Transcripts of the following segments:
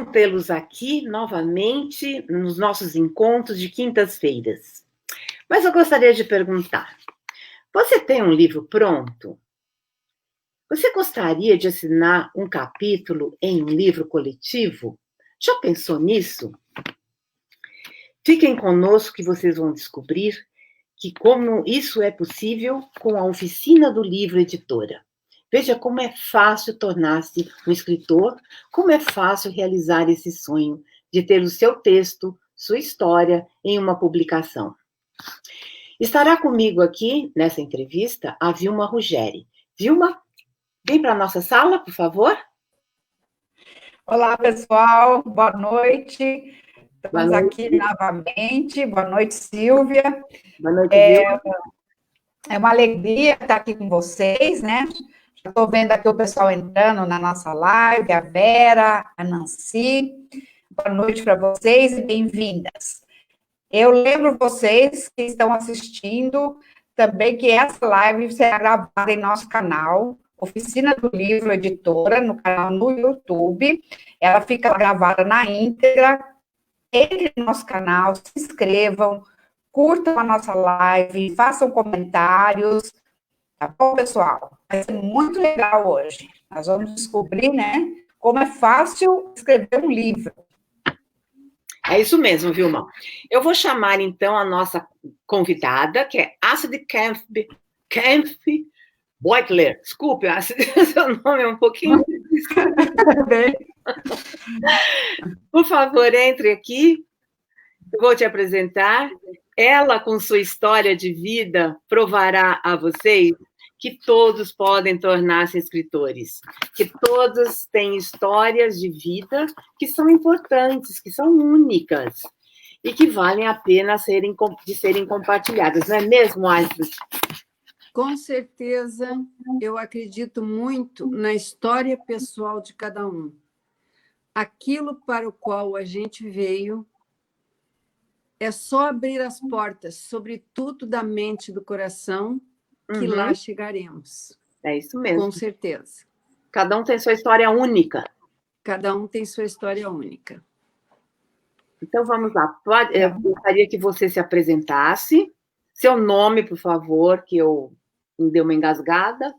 Tê-los aqui novamente nos nossos encontros de quintas-feiras. Mas eu gostaria de perguntar: você tem um livro pronto? Você gostaria de assinar um capítulo em um livro coletivo? Já pensou nisso? Fiquem conosco que vocês vão descobrir que como isso é possível com a Oficina do Livro Editora. Veja como é fácil tornar-se um escritor, como é fácil realizar esse sonho de ter o seu texto, sua história em uma publicação. Estará comigo aqui, nessa entrevista, a Vilma Ruggeri. Vilma, vem para a nossa sala, por favor. Olá, pessoal, boa noite. Boa Estamos noite. aqui novamente. Boa noite, Silvia. Boa noite, Vilma. É uma alegria estar aqui com vocês, né? Já estou vendo aqui o pessoal entrando na nossa live, a Vera, a Nancy. Boa noite para vocês e bem-vindas. Eu lembro vocês que estão assistindo também que essa live será gravada em nosso canal, Oficina do Livro Editora, no canal no YouTube. Ela fica gravada na íntegra. Entre no nosso canal, se inscrevam, curtam a nossa live, façam comentários, tá bom, pessoal? Vai ser muito legal hoje. Nós vamos descobrir, né, como é fácil escrever um livro. É isso mesmo, Vilma. Eu vou chamar, então, a nossa convidada, que é Astrid Kempf-Beutler. Desculpe, Astrid, seu nome é um pouquinho... Por favor, entre aqui. Eu vou te apresentar. Ela, com sua história de vida, provará a vocês que todos podem tornar-se escritores, que todos têm histórias de vida que são importantes, que são únicas e que valem a pena serem compartilhadas, não é mesmo, Astrid? Com certeza, eu acredito muito na história pessoal de cada um. Aquilo para o qual a gente veio é só abrir as portas, sobretudo da mente e do coração, que lá chegaremos. É isso mesmo. Com certeza. Cada um tem sua história única. Cada um tem sua história única. Então, vamos lá. Eu gostaria que você se apresentasse. Seu nome, por favor, que eu me dei uma engasgada.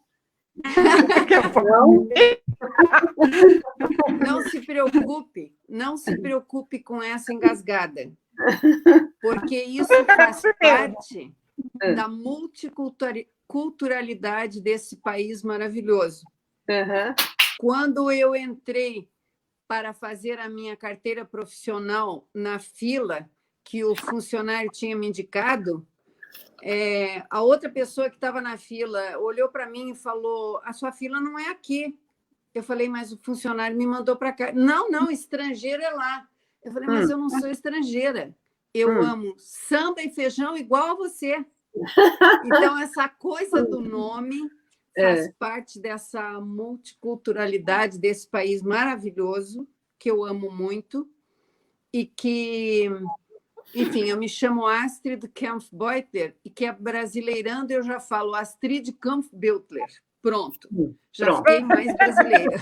Não se preocupe com essa engasgada, porque isso faz parte da multiculturalidade desse país maravilhoso. Quando eu entrei para fazer a minha carteira profissional na fila que o funcionário tinha me indicado, a outra pessoa que estava na fila olhou para mim e falou: a sua fila não é aqui. Eu falei: mas o funcionário me mandou para cá. Não, estrangeiro é lá. Eu falei: mas eu não sou estrangeira. Eu amo samba e feijão igual a você. Então, essa coisa do nome faz parte dessa multiculturalidade desse país maravilhoso, que eu amo muito, e que, enfim, eu me chamo Astrid Kempf-Beutler, e que é brasileirando, eu já falo Astrid Kempf-Beutler. Pronto, já fiquei mais brasileira.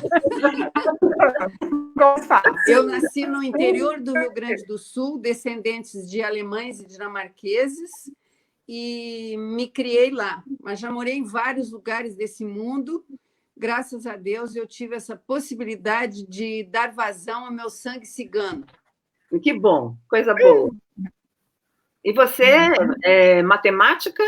Eu nasci no interior do Rio Grande do Sul, descendentes de alemães e dinamarqueses, e me criei lá, mas já morei em vários lugares desse mundo. Graças a Deus, eu tive essa possibilidade de dar vazão ao meu sangue cigano. Que bom, coisa boa. E você é matemática?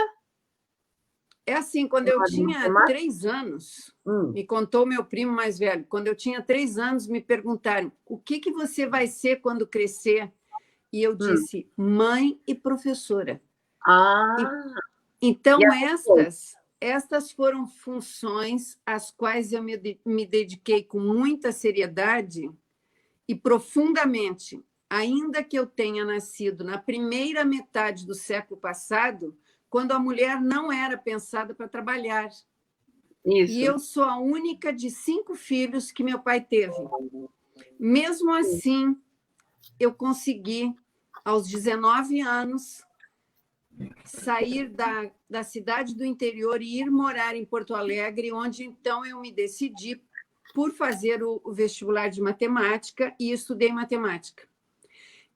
É assim, quando eu tinha 3 anos, me contou meu primo mais velho, quando eu tinha 3 anos, me perguntaram: o que você vai ser quando crescer? E eu disse: mãe e professora. Então, estas foram funções às quais eu me dediquei com muita seriedade e profundamente. Ainda que eu tenha nascido na primeira metade do século passado, quando a mulher não era pensada para trabalhar. Isso. E eu sou a única de 5 filhos que meu pai teve. Mesmo assim, eu consegui, aos 19 anos, sair da cidade do interior e ir morar em Porto Alegre, onde então eu me decidi por fazer o vestibular de matemática e estudei matemática.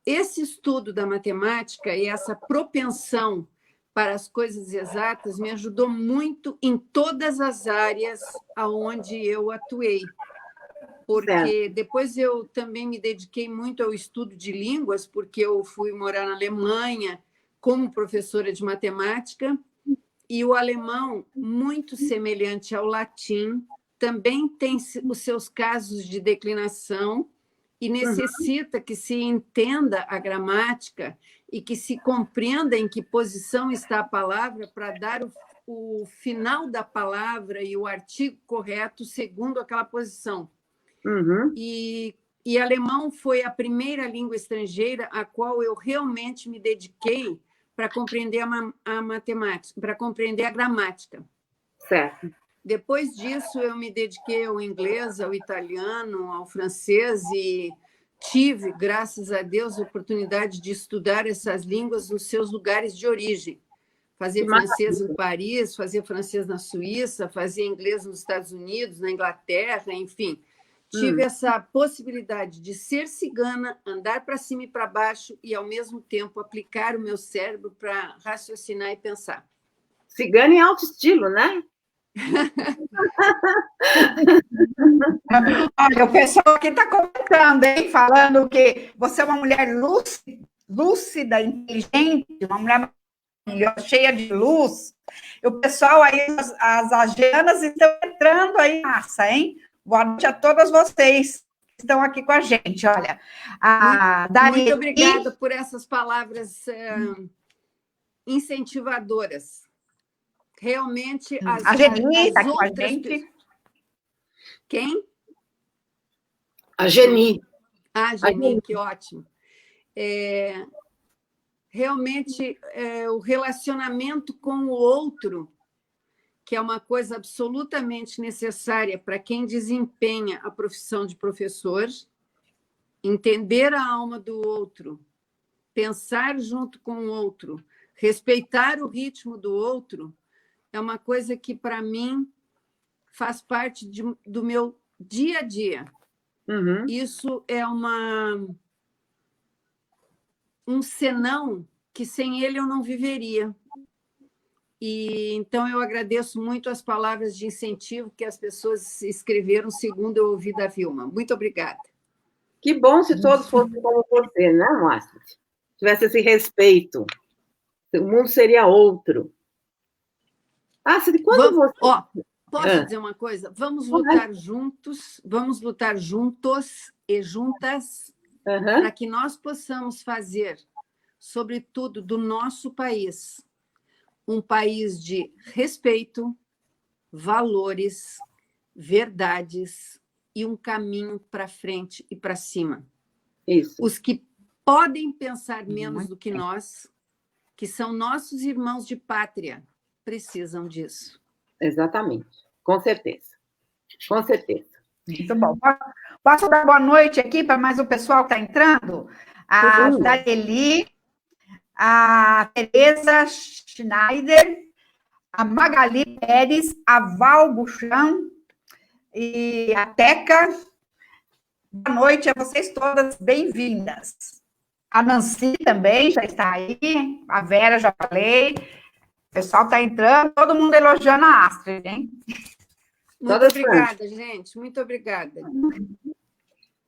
Esse estudo da matemática e essa propensão para as coisas exatas me ajudou muito em todas as áreas aonde eu atuei. Porque depois eu também me dediquei muito ao estudo de línguas, porque eu fui morar na Alemanha como professora de matemática, e o alemão, muito semelhante ao latim, também tem os seus casos de declinação e necessita que se entenda a gramática e que se compreenda em que posição está a palavra para dar o final da palavra e o artigo correto segundo aquela posição. E alemão foi a primeira língua estrangeira a qual eu realmente me dediquei para compreender a matemática, para compreender a gramática. Certo. Depois disso, eu me dediquei ao inglês, ao italiano, ao francês e tive, graças a Deus, a oportunidade de estudar essas línguas nos seus lugares de origem. Fazer francês em Paris, fazer francês na Suíça, fazer inglês nos Estados Unidos, na Inglaterra, enfim. Tive essa possibilidade de ser cigana, andar para cima e para baixo e, ao mesmo tempo, aplicar o meu cérebro para raciocinar e pensar. Cigana em alto estilo, né? Olha, o pessoal aqui está comentando, hein? Falando que você é uma mulher lúcida, inteligente, uma mulher cheia de luz. E o pessoal aí, as agianas estão entrando aí, massa, hein? Boa noite a todas vocês que estão aqui com a gente. Olha, muito obrigada por essas palavras incentivadoras. Realmente, a Geni está com a gente. Quem? A Geni. A Geni, que ótimo. Realmente, o relacionamento com o outro, que é uma coisa absolutamente necessária para quem desempenha a profissão de professor, entender a alma do outro, pensar junto com o outro, respeitar o ritmo do outro, é uma coisa que, para mim, faz parte do meu dia a dia. Isso é um senão que sem ele eu não viveria. E então eu agradeço muito as palavras de incentivo que as pessoas escreveram, segundo eu ouvi da Vilma. Muito obrigada. Que bom se todos fossem como você, né, Márcia? Tivesse esse respeito. O mundo seria outro. Quando você... Posso dizer uma coisa? Vamos lutar juntos, vamos lutar juntos e juntas para que nós possamos fazer, sobretudo do nosso país, um país de respeito, valores, verdades e um caminho para frente e para cima. Isso. Os que podem pensar menos do que nós, que são nossos irmãos de pátria, precisam disso. Exatamente. Com certeza. Com certeza. Muito bom. Posso dar boa noite aqui para mais o pessoal que está entrando? A Danieli, a Tereza Schneider, a Magali Pérez, a Val Buchan e a Teca. Boa noite a vocês todas, bem-vindas. A Nancy também já está aí, a Vera já falei, o pessoal está entrando, todo mundo elogiando a Astrid, hein? Muito obrigada, gente, muito obrigada.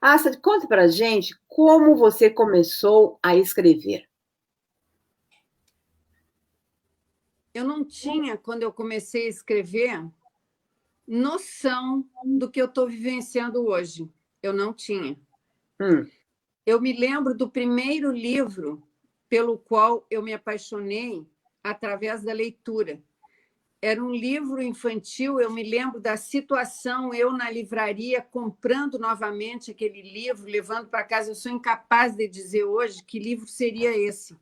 Astrid, conta para a gente como você começou a escrever. Eu não tinha, quando eu comecei a escrever, noção do que eu estou vivenciando hoje. Eu não tinha. Eu me lembro do primeiro livro pelo qual eu me apaixonei através da leitura. Era um livro infantil, eu me lembro da situação, eu na livraria comprando novamente aquele livro, levando para casa. Eu sou incapaz de dizer hoje que livro seria esse.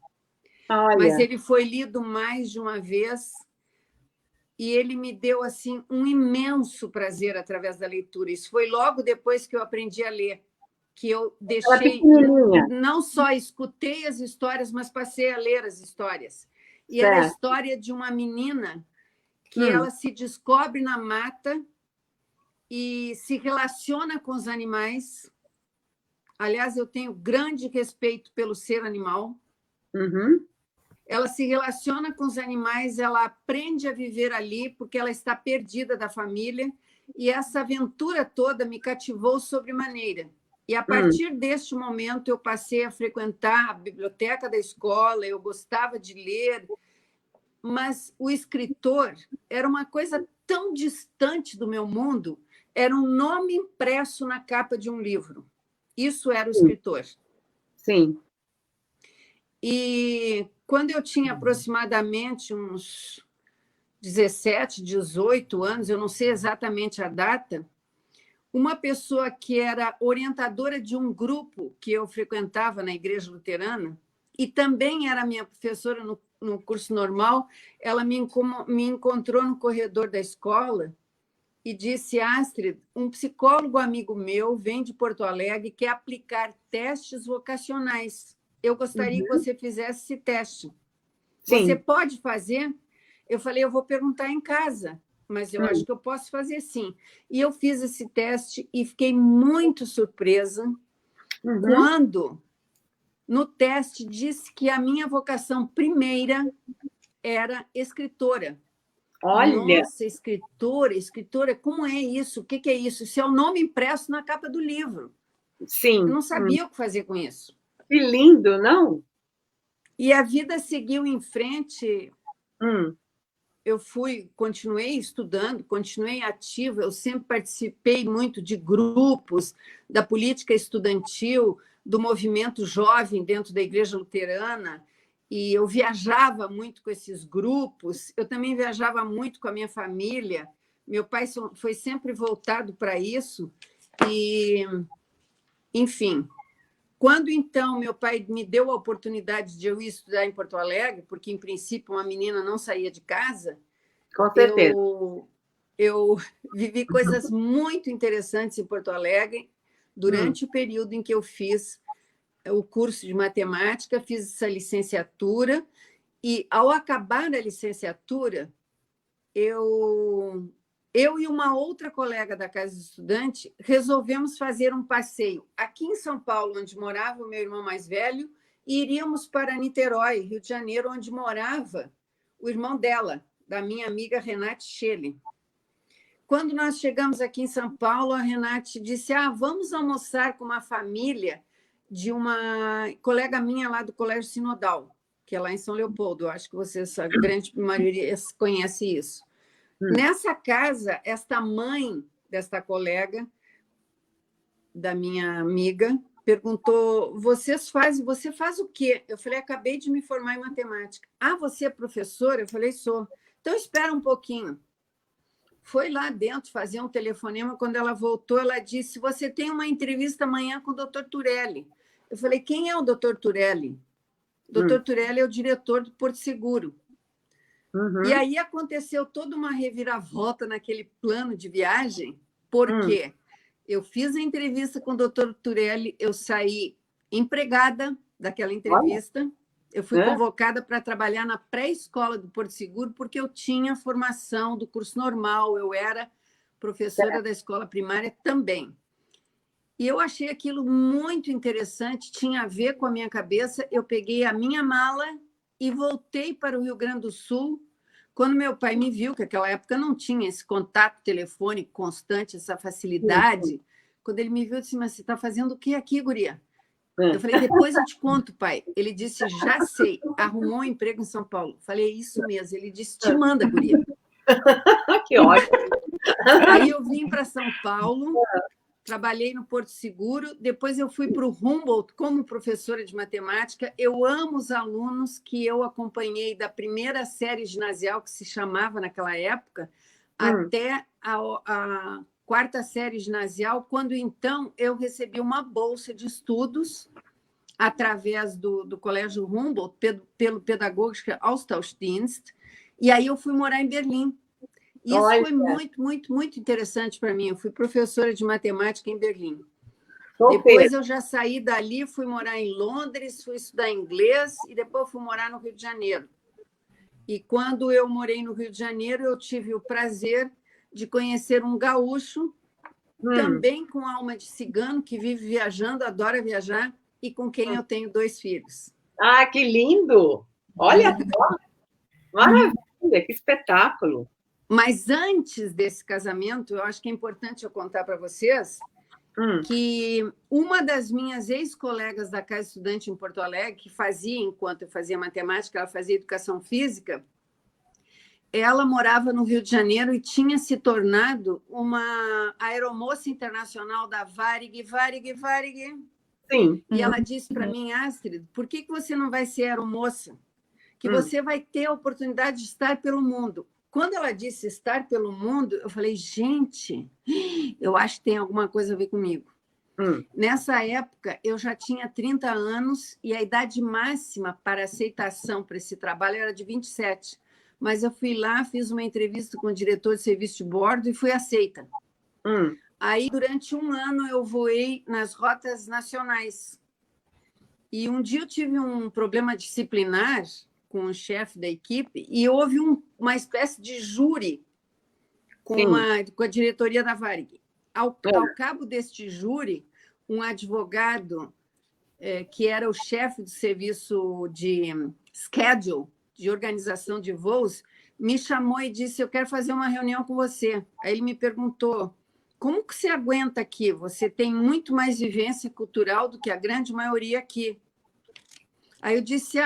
Olha. Mas ele foi lido mais de uma vez e ele me deu assim um imenso prazer através da leitura. Isso foi logo depois que eu aprendi a ler, que eu deixei, não só escutei as histórias, mas passei a ler as histórias. E era a história de uma menina que ela se descobre na mata e se relaciona com os animais. Aliás, eu tenho grande respeito pelo ser animal. Uhum. Ela se relaciona com os animais, ela aprende a viver ali, porque ela está perdida da família, e essa aventura toda me cativou sobremaneira. E a partir deste momento eu passei a frequentar a biblioteca da escola, eu gostava de ler, mas o escritor era uma coisa tão distante do meu mundo, era um nome impresso na capa de um livro. Isso era o escritor. Sim. E quando eu tinha aproximadamente uns 17, 18 anos, eu não sei exatamente a data, uma pessoa que era orientadora de um grupo que eu frequentava na Igreja Luterana, e também era minha professora no curso normal, ela me encontrou no corredor da escola e disse: Astrid, um psicólogo amigo meu vem de Porto Alegre e quer aplicar testes vocacionais. Eu gostaria que você fizesse esse teste. Sim. Você pode fazer? Eu falei: eu vou perguntar em casa, mas eu acho que eu posso fazer sim. E eu fiz esse teste e fiquei muito surpresa quando, no teste, disse que a minha vocação primeira era escritora. Olha! Nossa, escritora, como é isso? O que é isso? Isso é o nome impresso na capa do livro. Sim. Eu não sabia o que fazer com isso. Que lindo, não? E a vida seguiu em frente. Eu continuei estudando, continuei ativa, eu sempre participei muito de grupos, da política estudantil, do movimento jovem dentro da Igreja Luterana, e eu viajava muito com esses grupos, eu também viajava muito com a minha família, meu pai foi sempre voltado para isso, e, enfim... Quando, então, meu pai me deu a oportunidade de eu ir estudar em Porto Alegre, porque, em princípio, uma menina não saía de casa, com certeza. Eu vivi coisas muito interessantes em Porto Alegre durante o período em que eu fiz o curso de matemática, fiz essa licenciatura, e, ao acabar a licenciatura, eu e uma outra colega da Casa de Estudante resolvemos fazer um passeio aqui em São Paulo, onde morava o meu irmão mais velho, e iríamos para Niterói, Rio de Janeiro, onde morava o irmão dela, da minha amiga Renate Schelle. Quando nós chegamos aqui em São Paulo, a Renate disse: vamos almoçar com uma família de uma colega minha lá do Colégio Sinodal, que é lá em São Leopoldo. Eu acho que vocês, a grande maioria, conhece isso. Nessa casa, esta mãe desta colega, da minha amiga, perguntou: você faz o quê? Eu falei: acabei de me formar em matemática. Você é professora? Eu falei: sou. Então, espera um pouquinho. Foi lá dentro fazer um telefonema. Quando ela voltou, ela disse: você tem uma entrevista amanhã com o Dr. Turelli. Eu falei: quem é o Dr. Turelli? O Dr. Turelli é o diretor do Porto Seguro. E aí aconteceu toda uma reviravolta naquele plano de viagem, porque eu fiz a entrevista com o Dr. Turelli, eu saí empregada daquela entrevista, eu fui convocada para trabalhar na pré-escola do Porto Seguro, porque eu tinha formação do curso normal, eu era professora da escola primária também. E eu achei aquilo muito interessante, tinha a ver com a minha cabeça. Eu peguei a minha mala e voltei para o Rio Grande do Sul. Quando meu pai me viu, que naquela época não tinha esse contato telefônico constante, essa facilidade, quando ele me viu, eu disse: mas você está fazendo o que aqui, guria? Eu falei: depois eu te conto, pai. Ele disse: já sei, arrumou um emprego em São Paulo. Falei: isso mesmo. Ele disse: te manda, guria. Que ótimo. Aí eu vim para São Paulo, trabalhei no Porto Seguro, depois eu fui para o Humboldt como professora de matemática. Eu amo os alunos que eu acompanhei da primeira série ginasial, que se chamava naquela época, até a quarta série ginasial, quando então eu recebi uma bolsa de estudos através do Colégio Humboldt, pelo Pädagogische Austauschdienst, e aí eu fui morar em Berlim. Isso foi muito, muito, muito interessante para mim. Eu fui professora de matemática em Berlim. Depois eu já saí dali, fui morar em Londres, fui estudar inglês e depois fui morar no Rio de Janeiro. E quando eu morei no Rio de Janeiro, eu tive o prazer de conhecer um gaúcho também com alma de cigano, que vive viajando, adora viajar, e com quem eu tenho 2 filhos. Ah, que lindo! Olha só! Maravilha, que espetáculo! Mas antes desse casamento, eu acho que é importante eu contar para vocês que uma das minhas ex-colegas da Casa Estudante em Porto Alegre, que fazia, enquanto eu fazia matemática, ela fazia educação física, ela morava no Rio de Janeiro e tinha se tornado uma aeromoça internacional da Varig. Sim. E ela disse para mim, Astrid, por que você não vai ser aeromoça? Que você vai ter a oportunidade de estar pelo mundo. Quando ela disse estar pelo mundo, eu falei, gente, eu acho que tem alguma coisa a ver comigo. Nessa época, eu já tinha 30 anos e a idade máxima para aceitação para esse trabalho era de 27. Mas eu fui lá, fiz uma entrevista com o diretor de serviço de bordo e fui aceita. Aí, durante 1 ano, eu voei nas rotas nacionais. E um dia eu tive um problema disciplinar com o chefe da equipe e houve uma espécie de júri com a diretoria da Varig. Ao cabo deste júri, um advogado, que era o chefe do serviço de schedule, de organização de voos, me chamou e disse, eu quero fazer uma reunião com você. Aí ele me perguntou, como que você aguenta aqui? Você tem muito mais vivência cultural do que a grande maioria aqui. Aí eu disse,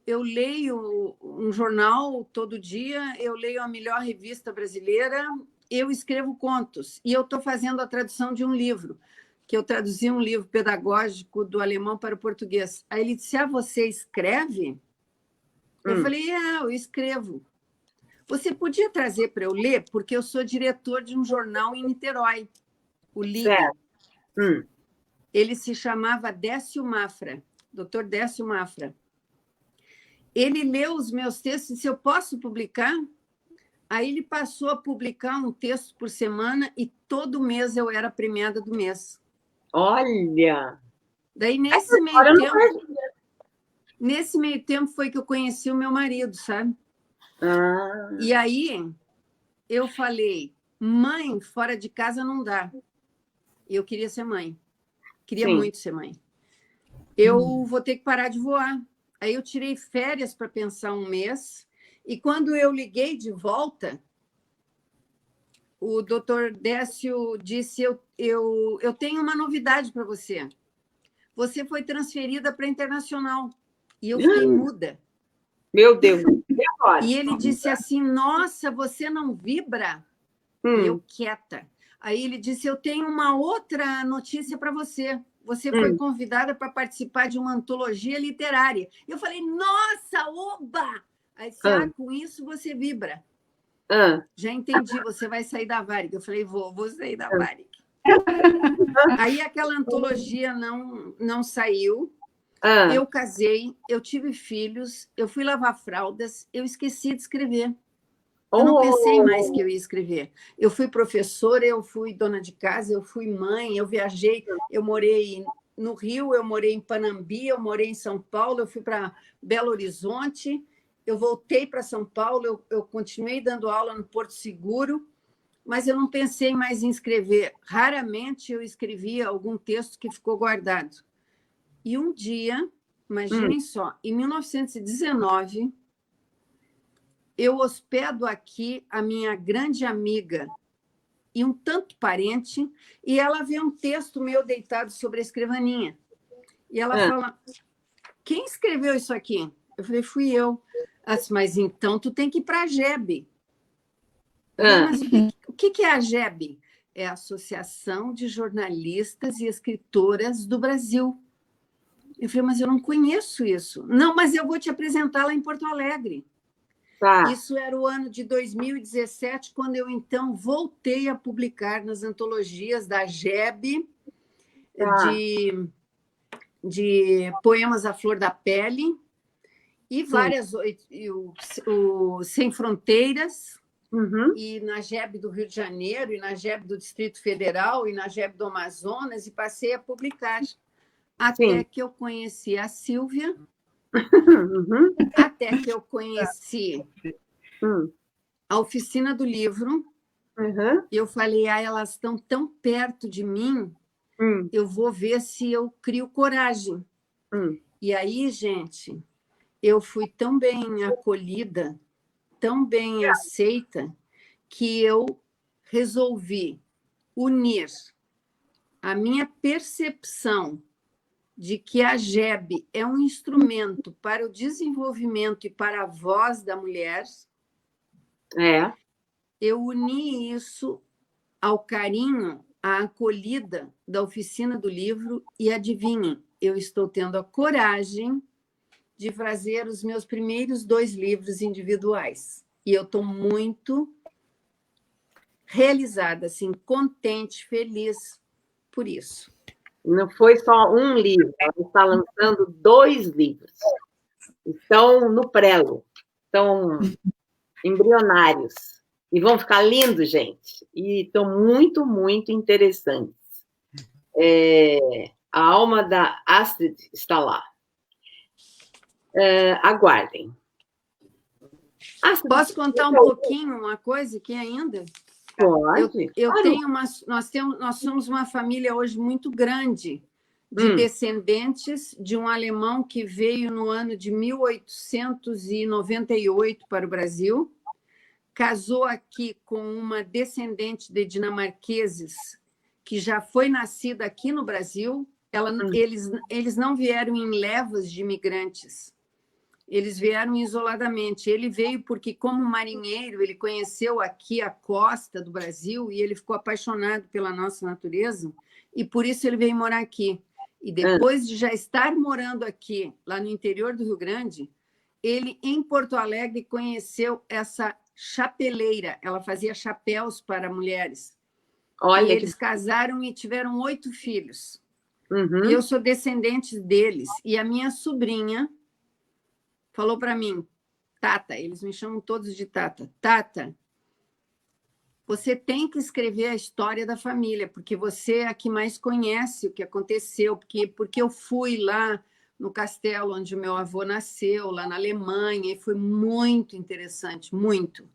eu leio um jornal todo dia, eu leio a melhor revista brasileira, eu escrevo contos, e eu estou fazendo a tradução de um livro, que eu traduzi um livro pedagógico do alemão para o português. Aí ele disse, você escreve? Eu falei, eu escrevo. Você podia trazer para eu ler? Porque eu sou diretor de um jornal em Niterói, o Liga. Ele se chamava Décio Mafra, Dr. Décio Mafra. Ele leu os meus textos e disse, eu posso publicar? Aí ele passou a publicar um texto por semana e todo mês eu era premiada do mês. Olha! Daí, nesse meio tempo foi que eu conheci o meu marido, sabe? E aí eu falei, mãe, fora de casa não dá. Eu queria ser mãe. Queria muito ser mãe. Eu vou ter que parar de voar. Aí eu tirei férias para pensar 1 mês. E quando eu liguei de volta, o doutor Décio disse, eu tenho uma novidade para você. Você foi transferida para a Internacional. E eu fiquei muda. Meu Deus! E agora? E ele disse assim, nossa, você não vibra? E eu quieta. Aí ele disse, eu tenho uma outra notícia para você. Você foi convidada para participar de uma antologia literária. Eu falei, nossa, oba! Aí, com isso você vibra. Já entendi, você vai sair da Varig. Eu falei, vou sair da Varig. Aí aquela antologia não saiu. Eu casei, eu tive filhos, eu fui lavar fraldas, eu esqueci de escrever. Eu não pensei mais que eu ia escrever. Eu fui professora, eu fui dona de casa, eu fui mãe, eu viajei, eu morei no Rio, eu morei em Panambi, eu morei em São Paulo, eu fui para Belo Horizonte, eu voltei para São Paulo, eu continuei dando aula no Porto Seguro, mas eu não pensei mais em escrever. Raramente eu escrevia algum texto que ficou guardado. E um dia, imaginem só, em 1919, eu hospedo aqui a minha grande amiga e um tanto parente, e ela vê um texto meu deitado sobre a escrivaninha. E ela fala, quem escreveu isso aqui? Eu falei, fui eu. Ela disse, mas então tu tem que ir para a GEB. Mas o que é a GEB? É a Associação de Jornalistas e Escritoras do Brasil. Eu falei, mas eu não conheço isso. Não, mas eu vou te apresentar lá em Porto Alegre. Isso era o ano de 2017, quando eu, então, voltei a publicar nas antologias da GEB, de poemas à flor da pele, e várias, o Sem Fronteiras, e na GEB do Rio de Janeiro, e na GEB do Distrito Federal, e na GEB do Amazonas, e passei a publicar. Até que eu conheci a Sílvia, até que eu conheci a Oficina do Livro, Uhum. Eu falei, elas estão tão perto de mim, eu vou ver se eu crio coragem. E aí, gente, eu fui tão bem acolhida, tão bem aceita, que eu resolvi unir a minha percepção de que a GEB é um instrumento para o desenvolvimento e para a voz da mulher. Eu uni isso ao carinho, à acolhida da oficina do livro, e adivinhem, eu estou tendo a coragem de fazer os meus primeiros 2 livros individuais. E eu estou muito realizada, assim, contente, feliz por isso. Não foi só um livro, ela está lançando 2 livros. Estão no prelo, estão embrionários. E vão ficar lindos, gente. E estão muito, muito interessantes. A alma da Astrid está lá. Aguardem. Astrid, posso contar um pouquinho, uma coisa aqui ainda? Pode. Eu tenho nós somos uma família hoje muito grande de descendentes de um alemão que veio no ano de 1898 para o Brasil, casou aqui com uma descendente de dinamarqueses que já foi nascida aqui no Brasil. Eles não vieram em levas de imigrantes, eles vieram isoladamente. Ele veio porque, como marinheiro, ele conheceu aqui a costa do Brasil e ele ficou apaixonado pela nossa natureza, e por isso ele veio morar aqui. E depois de já estar morando aqui, lá no interior do Rio Grande, ele, em Porto Alegre, conheceu essa chapeleira. Ela fazia chapéus para mulheres. Olha, e eles casaram e tiveram 8 filhos. E eu sou descendente deles. E a minha sobrinha falou para mim, Tata, eles me chamam todos de Tata, Tata, você tem que escrever a história da família, porque você é a que mais conhece o que aconteceu, porque eu fui lá no castelo onde o meu avô nasceu, lá na Alemanha, e foi muito interessante, muito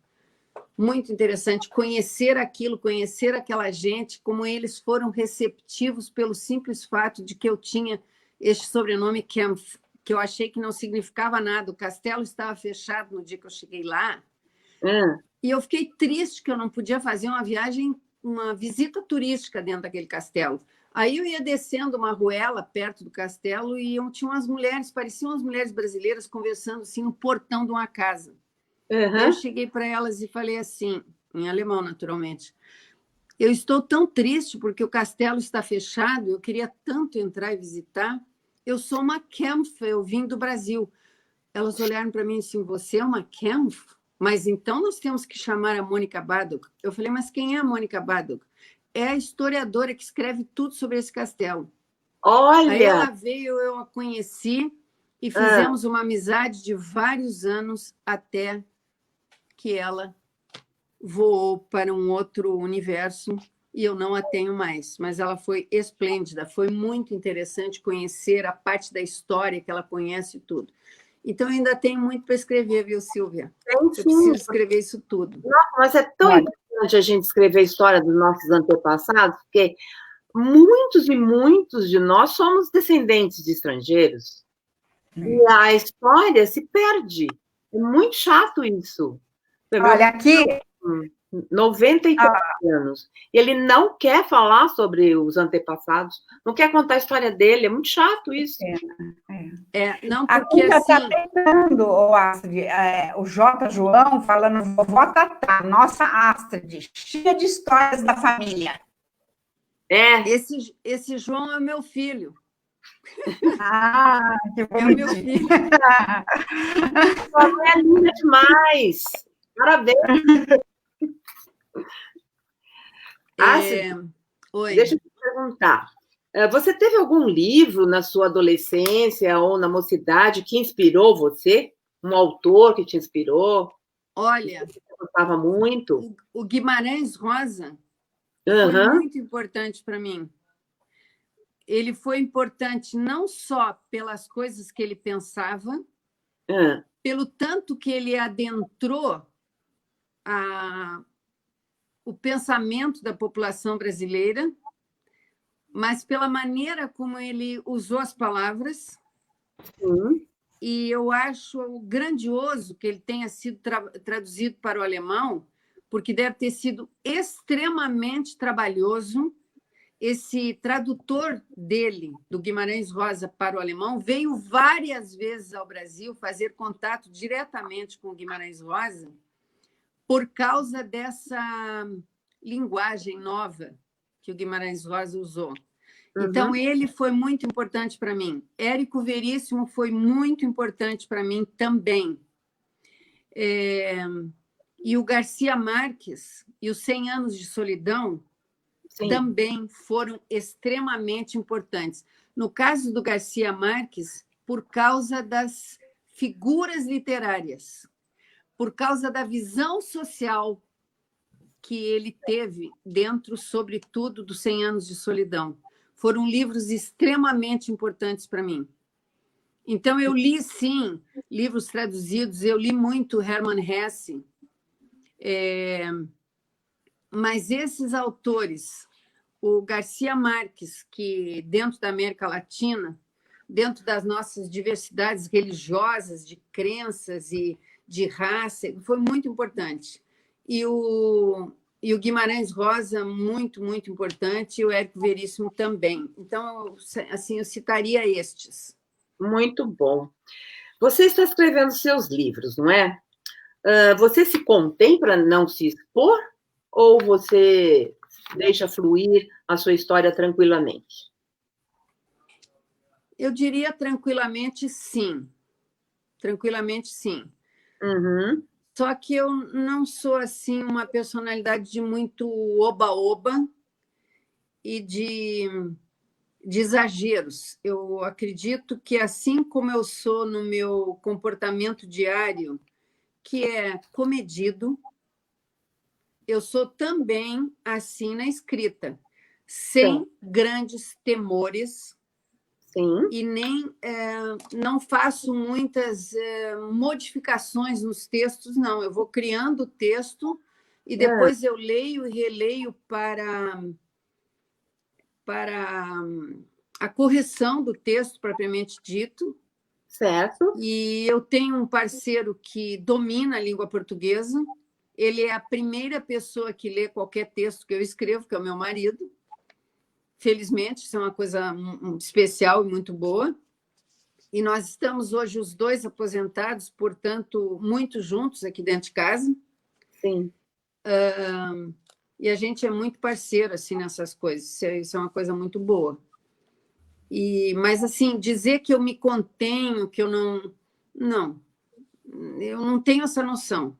interessante conhecer aquilo, conhecer aquela gente, como eles foram receptivos pelo simples fato de que eu tinha este sobrenome Kempf, que eu achei que não significava nada. O castelo estava fechado no dia que eu cheguei lá. E eu fiquei triste que eu não podia fazer uma visita turística dentro daquele castelo. Aí eu ia descendo uma ruela perto do castelo e tinha umas mulheres, pareciam as mulheres brasileiras, conversando assim no portão de uma casa. Eu cheguei para elas e falei assim, em alemão, naturalmente, eu estou tão triste porque o castelo está fechado, eu queria tanto entrar e visitar. Eu sou uma Kempf, eu vim do Brasil. Elas olharam para mim assim, você é uma Kempf? Mas então nós temos que chamar a Mônica Badok. Eu falei, mas quem é a Mônica Badok? É a historiadora que escreve tudo sobre esse castelo. Olha! Aí ela veio, eu a conheci e fizemos uma amizade de vários anos até que ela voou para um outro universo e eu não a tenho mais. Mas ela foi esplêndida, foi muito interessante conhecer a parte da história que ela conhece tudo. Então, ainda tem muito para escrever, viu, Silvia? Eu preciso escrever isso tudo. Nossa, mas é tão importante a gente escrever a história dos nossos antepassados, porque muitos e muitos de nós somos descendentes de estrangeiros. E a história se perde. É muito chato isso. Olha, aqui... 93 anos. E ele não quer falar sobre os antepassados, não quer contar a história dele. É muito chato isso. Não, porque aqui assim... está tentando, Astrid, o J. João falando, vovó Tatá, nossa Astrid, cheia de histórias da família. Esse João é meu filho. Que bonitinho. É meu filho. Sua mãe é linda demais. Parabéns. Oi. Deixa eu te perguntar. Você teve algum livro na sua adolescência ou na mocidade que inspirou você? Um autor que te inspirou? Olha, que você gostava muito? O Guimarães Rosa foi muito importante para mim. Ele foi importante não só pelas coisas que ele pensava, pelo tanto que ele adentrou o pensamento da população brasileira, mas pela maneira como ele usou as palavras. E eu acho grandioso que ele tenha sido traduzido para o alemão, porque deve ter sido extremamente trabalhoso. Esse tradutor dele, do Guimarães Rosa, para o alemão, veio várias vezes ao Brasil fazer contato diretamente com o Guimarães Rosa por causa dessa linguagem nova que o Guimarães Rosa usou. Então, ele foi muito importante para mim. Érico Veríssimo foi muito importante para mim também. E o Garcia Marques e os 100 Anos de Solidão também foram extremamente importantes. No caso do Garcia Marques, por causa das figuras literárias, por causa da visão social que ele teve dentro, sobretudo, dos 100 Anos de Solidão. Foram livros extremamente importantes para mim. Então, eu li, sim, livros traduzidos, eu li muito Hermann Hesse, mas esses autores, o Garcia Marques, que dentro da América Latina, dentro das nossas diversidades religiosas, de crenças e de raça, foi muito importante. E o Guimarães Rosa, muito, muito importante, e o Érico Veríssimo também. Então, assim, eu citaria estes. Muito bom. Você está escrevendo seus livros, não é? Você se contém para não se expor ou você deixa fluir a sua história tranquilamente? Eu diria tranquilamente, sim. Tranquilamente, sim. Só que eu não sou assim uma personalidade de muito oba-oba e de exageros. Eu acredito que, assim como eu sou no meu comportamento diário, que é comedido, eu sou também assim na escrita, sem grandes temores. E nem não faço muitas modificações nos textos, não. Eu vou criando o texto e depois eu leio e releio para a correção do texto propriamente dito. Certo. E eu tenho um parceiro que domina a língua portuguesa. Ele é a primeira pessoa que lê qualquer texto que eu escrevo, que é o meu marido. Felizmente, isso é uma coisa especial e muito boa. E nós estamos hoje os dois aposentados, portanto, muito juntos aqui dentro de casa. Sim. E a gente é muito parceiro assim, nessas coisas. Isso é uma coisa muito boa. Mas, assim, dizer que eu me contenho, que eu não... Não, eu não tenho essa noção.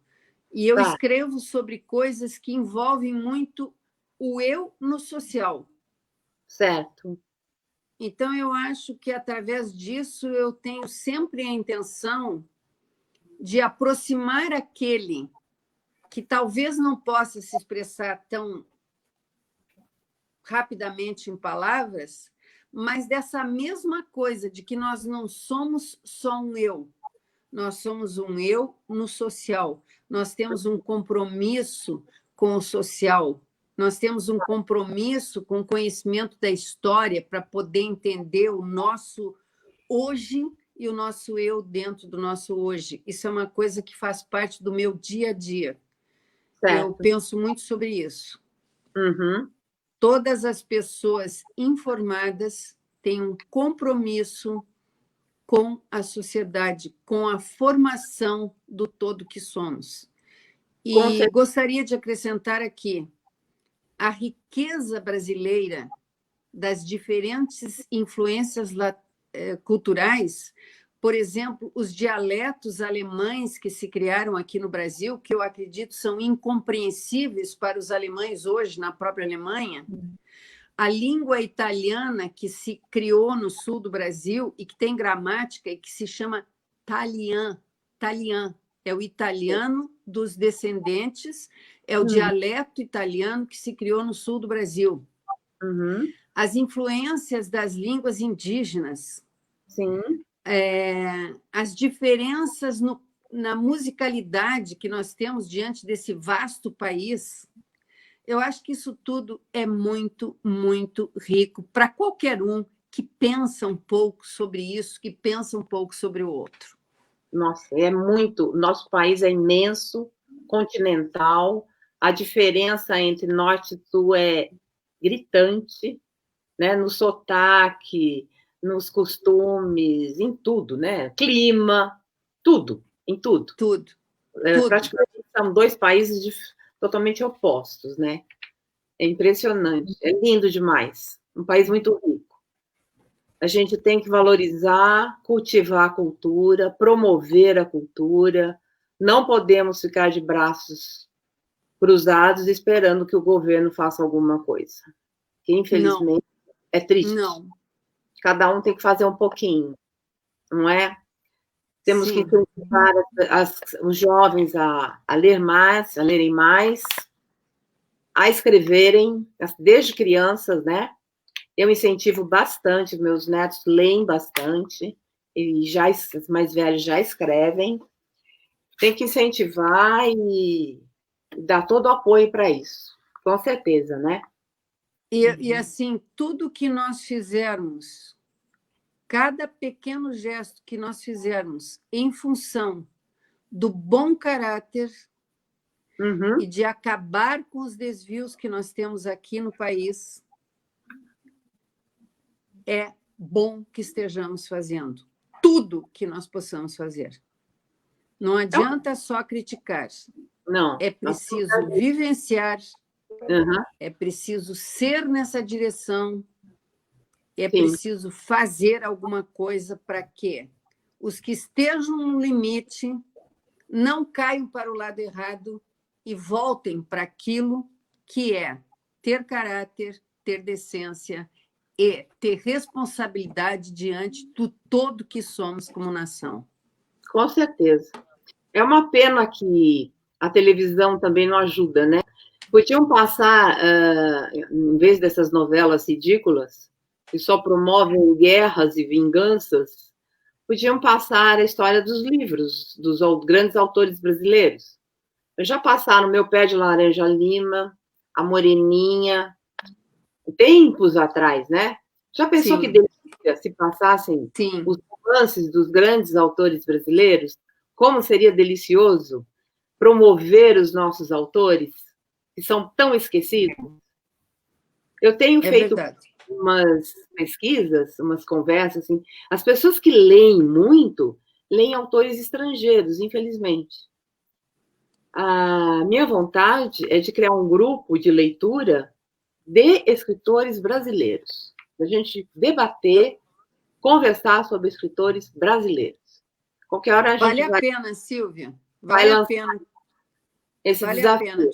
E eu escrevo sobre coisas que envolvem muito o eu no social. Certo. Então, eu acho que, através disso, eu tenho sempre a intenção de aproximar aquele que talvez não possa se expressar tão rapidamente em palavras, mas dessa mesma coisa de que nós não somos só um eu, nós somos um eu no social, nós temos um compromisso com o social, nós temos um compromisso com o conhecimento da história para poder entender o nosso hoje e o nosso eu dentro do nosso hoje. Isso é uma coisa que faz parte do meu dia a dia. Eu penso muito sobre isso. Todas as pessoas informadas têm um compromisso com a sociedade, com a formação do todo que somos. E gostaria de acrescentar aqui a riqueza brasileira das diferentes influências culturais. Por exemplo, os dialetos alemães que se criaram aqui no Brasil, que eu acredito são incompreensíveis para os alemães hoje, na própria Alemanha. A língua italiana que se criou no sul do Brasil e que tem gramática e que se chama talian. Talian é o italiano dos descendentes, é o dialeto italiano que se criou no sul do Brasil. As influências das línguas indígenas. Sim. As diferenças na musicalidade que nós temos diante desse vasto país. Eu acho que isso tudo é muito, muito rico para qualquer um que pensa um pouco sobre isso, que pensa um pouco sobre o outro. Nossa, é muito. Nosso país é imenso, continental. A diferença entre norte e sul é gritante, né? No sotaque, nos costumes, em tudo, né? Clima, tudo, em tudo. Tudo. Praticamente são dois países totalmente opostos, né? É impressionante, é lindo demais. Um país muito rico. A gente tem que valorizar, cultivar a cultura, promover a cultura. Não podemos ficar de braços cruzados esperando que o governo faça alguma coisa. Que, infelizmente, é triste. Não. Cada um tem que fazer um pouquinho, não é? Temos que incentivar os jovens a ler mais, a lerem mais, a escreverem, desde crianças, né? Eu incentivo bastante, meus netos leem bastante, e já os mais velhos já escrevem. Tem que incentivar e dar todo o apoio para isso, com certeza, né? E assim, tudo que nós fizermos, cada pequeno gesto que nós fizermos em função do bom caráter e de acabar com os desvios que nós temos aqui no país, é bom que estejamos fazendo tudo que nós possamos fazer. Não adianta só criticar. Não. É preciso vivenciar, é preciso ser nessa direção, é preciso fazer alguma coisa para que os que estejam no limite não caiam para o lado errado e voltem para aquilo que é ter caráter, ter decência e ter responsabilidade diante do todo que somos como nação. Com certeza. É uma pena que a televisão também não ajuda, né? Podiam passar, em vez dessas novelas ridículas, que só promovem guerras e vinganças, podiam passar a história dos livros, dos grandes autores brasileiros. Já passaram Meu Pé de Laranja Lima, A Moreninha, tempos atrás, né? Já pensou que delícia se passassem os romances dos grandes autores brasileiros? Como seria delicioso promover os nossos autores, que são tão esquecidos? Eu tenho feito umas pesquisas, umas conversas, assim. As pessoas que leem muito, leem autores estrangeiros, infelizmente. A minha vontade é de criar um grupo de leitura de escritores brasileiros. A gente debater, conversar sobre escritores brasileiros. Qualquer hora a gente vale a pena, Silvia. Vale a pena. Vale a pena.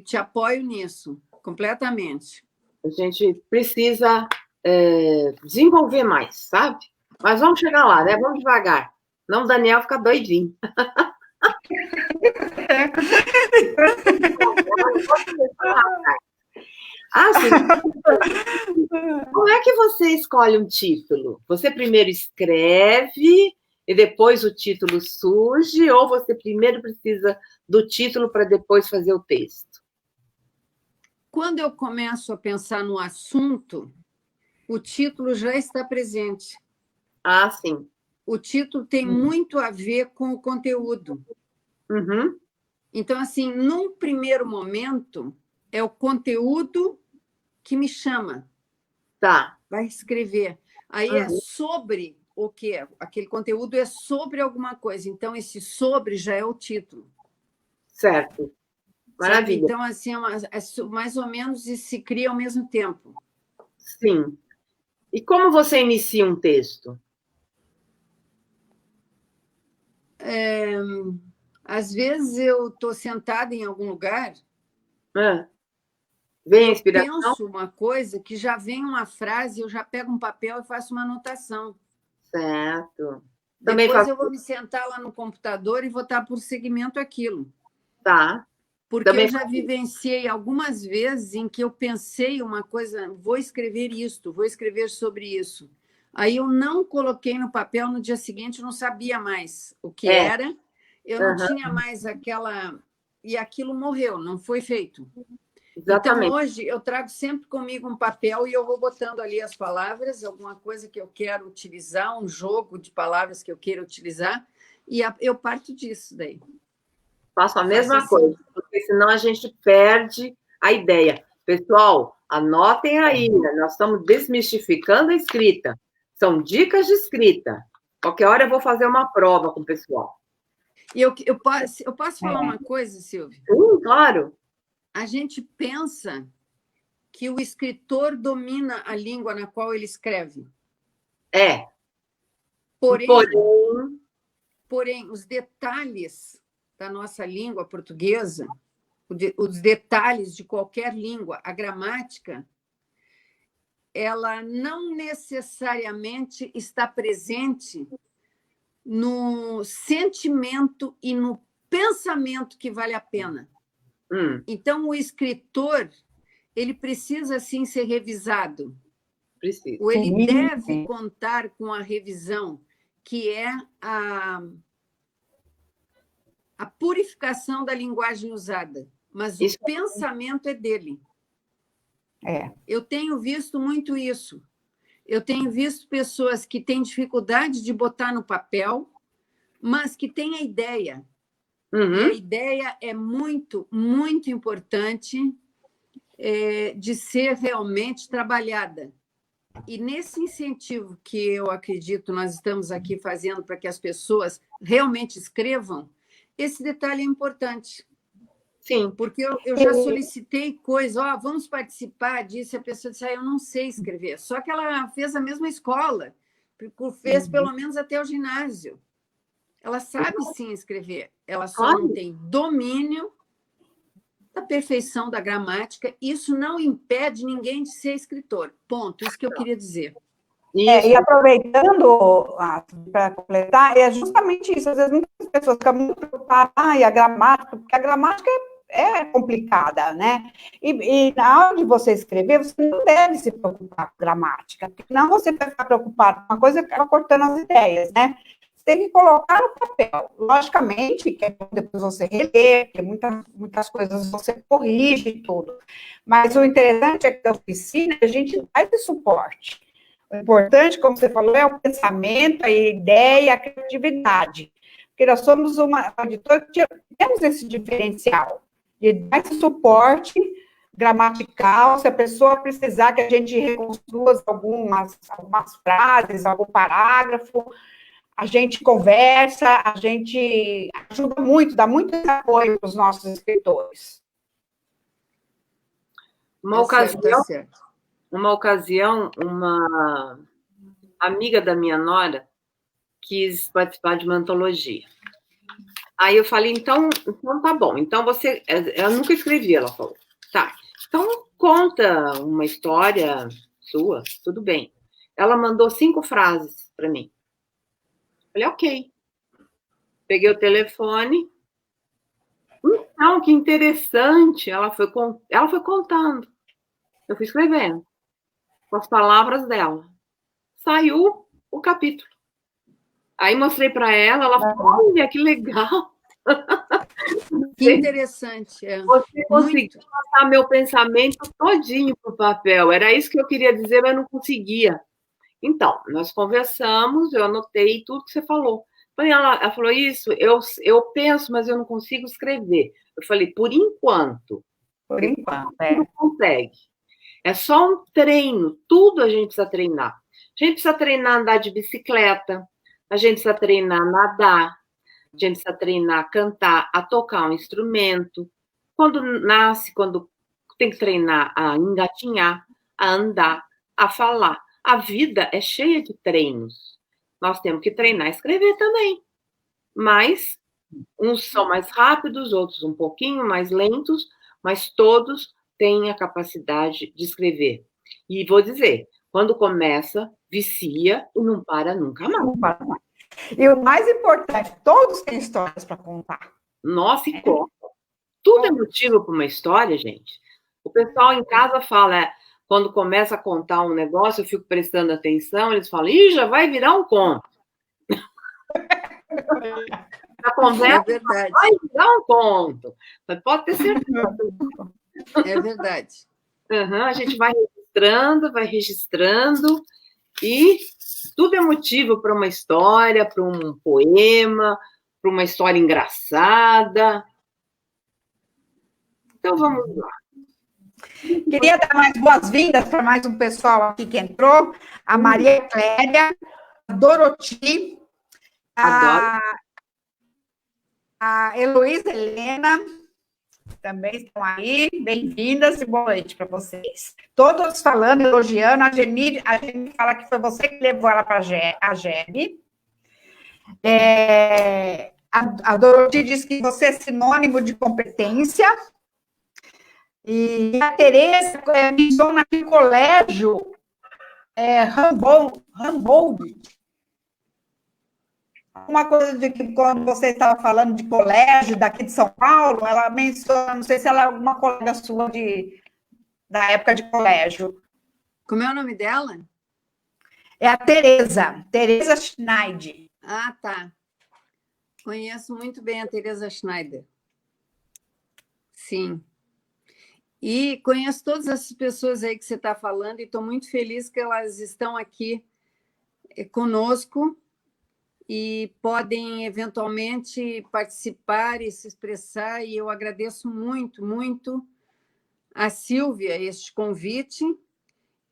Te apoio nisso, completamente. A gente precisa desenvolver mais, sabe? Mas vamos chegar lá, né? Vamos devagar. Não, o Daniel fica doidinho. Sim. Como é que você escolhe um título? Você primeiro escreve e depois o título surge, ou você primeiro precisa do título para depois fazer o texto? Quando eu começo a pensar no assunto, o título já está presente. Ah, sim. O título tem muito a ver com o conteúdo. Então, assim, num primeiro momento, é o conteúdo que me chama. Tá. Vai escrever. Aí é sobre o quê? Aquele conteúdo é sobre alguma coisa. Então, esse sobre já é o título. Certo. Maravilha. Então, assim, é mais ou menos e se cria ao mesmo tempo. Sim. E como você inicia um texto? Às vezes eu estou sentada em algum lugar, vem a inspiração? Eu penso uma coisa que já vem uma frase, eu já pego um papel e faço uma anotação. Certo. Depois eu vou me sentar lá no computador e vou dar por seguimento aquilo. Tá. Porque eu já vivenciei algumas vezes em que eu pensei uma coisa, vou escrever isto, vou escrever sobre isso. Aí eu não coloquei no papel, no dia seguinte eu não sabia mais o que era, eu não tinha mais aquela... E aquilo morreu, não foi feito. Exatamente. Então, hoje, eu trago sempre comigo um papel e eu vou botando ali as palavras, alguma coisa que eu quero utilizar, um jogo de palavras que eu queira utilizar, e eu parto disso daí. Faço a mesma coisa, porque senão a gente perde a ideia. Pessoal, anotem aí, né? Nós estamos desmistificando a escrita. São dicas de escrita. Qualquer hora eu vou fazer uma prova com o pessoal. E eu posso falar uma coisa, Silvia? Claro. A gente pensa que o escritor domina a língua na qual ele escreve. Porém, os detalhes da nossa língua portuguesa, os detalhes de qualquer língua, a gramática, ela não necessariamente está presente no sentimento e no pensamento que vale a pena. Então, o escritor, ele precisa, sim, ser revisado. Precisa. Ou ele deve contar com a revisão, que é a purificação da linguagem usada. Mas o pensamento é dele. Eu tenho visto muito isso. Eu tenho visto pessoas que têm dificuldade de botar no papel, mas que têm a ideia. E a ideia é muito, muito importante de ser realmente trabalhada. E nesse incentivo que eu acredito nós estamos aqui fazendo para que as pessoas realmente escrevam, esse detalhe é importante. Sim. Porque eu já solicitei coisas, vamos participar disso, e a pessoa disse, eu não sei escrever. Só que ela fez a mesma escola, fez pelo menos até o ginásio. Ela sabe sim escrever, ela só não tem domínio da perfeição da gramática. Isso não impede ninguém de ser escritor. Ponto. Isso que eu queria dizer. E aproveitando, para completar, é justamente isso. Às vezes muitas pessoas ficam muito preocupadas, a gramática, porque a gramática é complicada, né? E na hora de você escrever, você não deve se preocupar com gramática, porque senão você vai ficar preocupado com uma coisa que acaba cortando as ideias, né? Tem que colocar no papel. Logicamente, que depois você reler, porque muitas coisas você corrige e tudo. Mas o interessante é que a oficina, a gente dá esse suporte. O importante, como você falou, é o pensamento, a ideia, a criatividade. Porque nós somos uma editora que temos esse diferencial de dar esse suporte gramatical, se a pessoa precisar que a gente reconstrua algumas frases, algum parágrafo, a gente conversa, a gente ajuda muito, dá muito apoio para os nossos escritores. Uma ocasião, uma amiga da minha nora quis participar de uma antologia. Aí eu falei, então tá bom. Então você... Eu nunca escrevi, ela falou. Tá, então conta uma história sua, tudo bem. Ela mandou 5 frases para mim. Falei, ok. Peguei o telefone. Então, que interessante. Ela foi contando. Eu fui escrevendo. Com as palavras dela. Saiu o capítulo. Aí mostrei para ela, ela falou, olha, que legal. Que interessante. Você conseguiu passar meu pensamento todinho para o papel. Era isso que eu queria dizer, mas não conseguia. Então, nós conversamos, eu anotei tudo que você falou. Ela falou isso, eu penso, mas eu não consigo escrever. Eu falei, por enquanto. Por enquanto, não consegue. É só um treino, tudo a gente precisa treinar. A gente precisa treinar a andar de bicicleta, a gente precisa treinar a nadar, a gente precisa treinar a cantar, a tocar um instrumento. Quando nasce, quando tem que treinar a engatinhar, a andar, a falar. A vida é cheia de treinos. Nós temos que treinar a escrever também. Mas uns são mais rápidos, outros um pouquinho mais lentos, mas todos têm a capacidade de escrever. E vou dizer, quando começa, vicia e não para nunca mais. Não para mais. E o mais importante, todos têm histórias para contar. Nossa, e conta. Tudo é motivo para uma história, gente. O pessoal em casa fala... Quando começa a contar um negócio, eu fico prestando atenção, eles falam, já vai virar um conto. A conversa vai virar um conto. Mas pode ter certeza. É verdade. A gente vai registrando, e tudo é motivo para uma história, para um poema, para uma história engraçada. Então, vamos lá. Queria dar mais boas-vindas para mais um pessoal aqui que entrou. A Maria Clélia, a Doroti, a Heloísa Helena, também estão aí. Bem-vindas e boa noite para vocês. Todos falando, elogiando. A Geni fala que foi você que levou ela para a GEB. A Doroti diz que você é sinônimo de competência. E a Tereza mencionou naquele colégio Humboldt. Uma coisa de que quando você estava falando de colégio daqui de São Paulo, ela menciona, não sei se ela é alguma colega sua da época de colégio. Como é o nome dela? É a Tereza Schneider. Ah, tá. Conheço muito bem a Tereza Schneider. Sim. E conheço todas essas pessoas aí que você está falando e estou muito feliz que elas estão aqui conosco e podem, eventualmente, participar e se expressar. E eu agradeço muito, muito a Sílvia este convite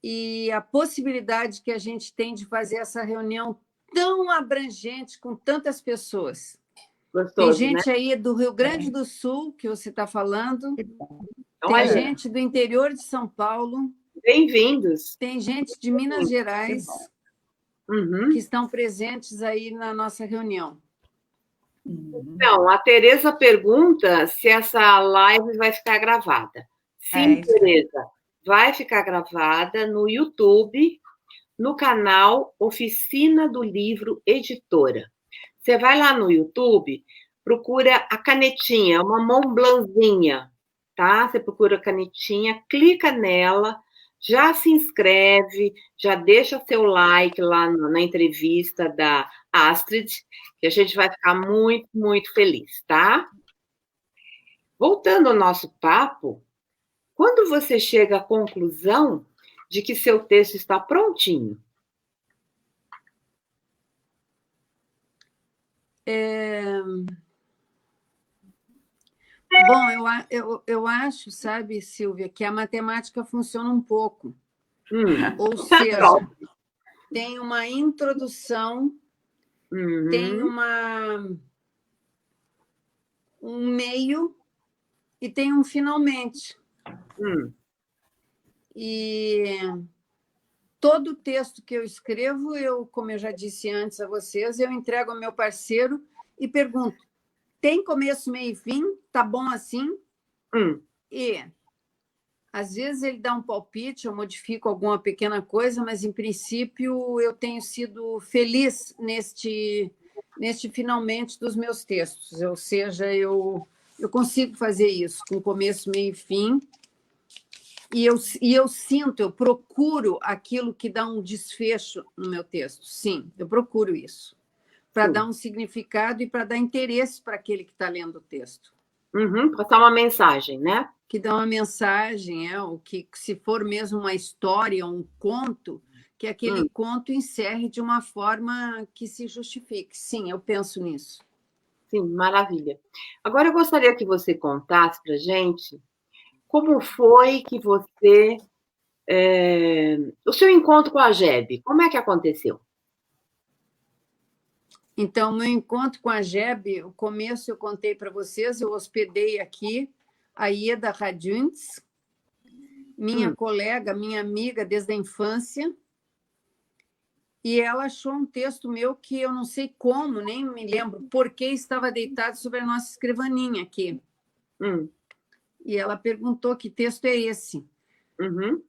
e a possibilidade que a gente tem de fazer essa reunião tão abrangente com tantas pessoas. Gostoso, tem gente, né? Aí do Rio Grande do Sul, que você está falando. Tem gente do interior de São Paulo. Bem-vindos. Tem gente de Minas Gerais que estão presentes aí na nossa reunião. Então, a Tereza pergunta se essa live vai ficar gravada. Sim, Tereza, vai ficar gravada no YouTube, no canal Oficina do Livro Editora. Você vai lá no YouTube, procura a canetinha, uma Mont Blanczinha, tá? Você procura a canetinha, clica nela, já se inscreve, já deixa seu like lá na entrevista da Astrid, que a gente vai ficar muito, muito feliz, tá? Voltando ao nosso papo, quando você chega à conclusão de que seu texto está prontinho? Bom, eu acho, sabe, Sílvia, que a matemática funciona um pouco. Ou seja, tem uma introdução, tem um meio e tem um finalmente. E todo texto que eu escrevo, como eu já disse antes a vocês, eu entrego ao meu parceiro e pergunto: tem começo, meio e fim? Tá bom assim? E às vezes ele dá um palpite, eu modifico alguma pequena coisa, mas em princípio eu tenho sido feliz neste finalmente dos meus textos. Ou seja, eu consigo fazer isso com começo, meio e fim. E eu sinto, eu procuro aquilo que dá um desfecho no meu texto. Sim, eu procuro isso. Para dar um significado e para dar interesse para aquele que está lendo o texto. Passar uma mensagem, né? Que dá uma mensagem, o que, se for mesmo uma história, um conto, que aquele conto encerre de uma forma que se justifique. Sim, eu penso nisso. Sim, maravilha. Agora eu gostaria que você contasse para a gente como foi que você... o seu encontro com a GEB, como é que aconteceu? Então, meu encontro com a GEB, o começo eu contei para vocês, eu hospedei aqui a Ieda Raduntz, minha colega, minha amiga desde a infância, e ela achou um texto meu que eu não sei como, nem me lembro por que estava deitado sobre a nossa escrivaninha aqui. E ela perguntou que texto é esse.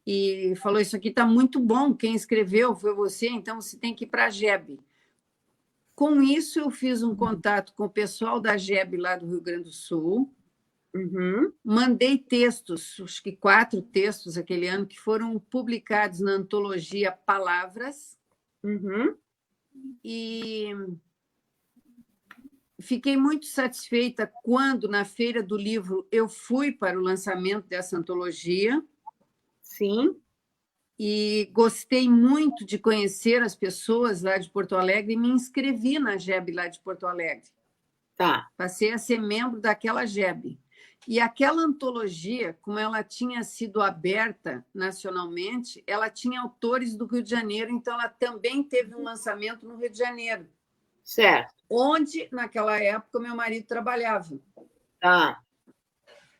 E falou, isso aqui está muito bom, quem escreveu foi você, então você tem que ir para a GEB. Com isso, eu fiz um contato com o pessoal da GEB lá do Rio Grande do Sul, mandei textos, acho que 4 textos aquele ano, que foram publicados na antologia Palavras, e fiquei muito satisfeita quando, na Feira do Livro, eu fui para o lançamento dessa antologia. Sim. E gostei muito de conhecer as pessoas lá de Porto Alegre e me inscrevi na GEB lá de Porto Alegre. Tá. Passei a ser membro daquela GEB. E aquela antologia, como ela tinha sido aberta nacionalmente, ela tinha autores do Rio de Janeiro, então ela também teve um lançamento no Rio de Janeiro. Certo. Onde, naquela época, meu marido trabalhava. Tá.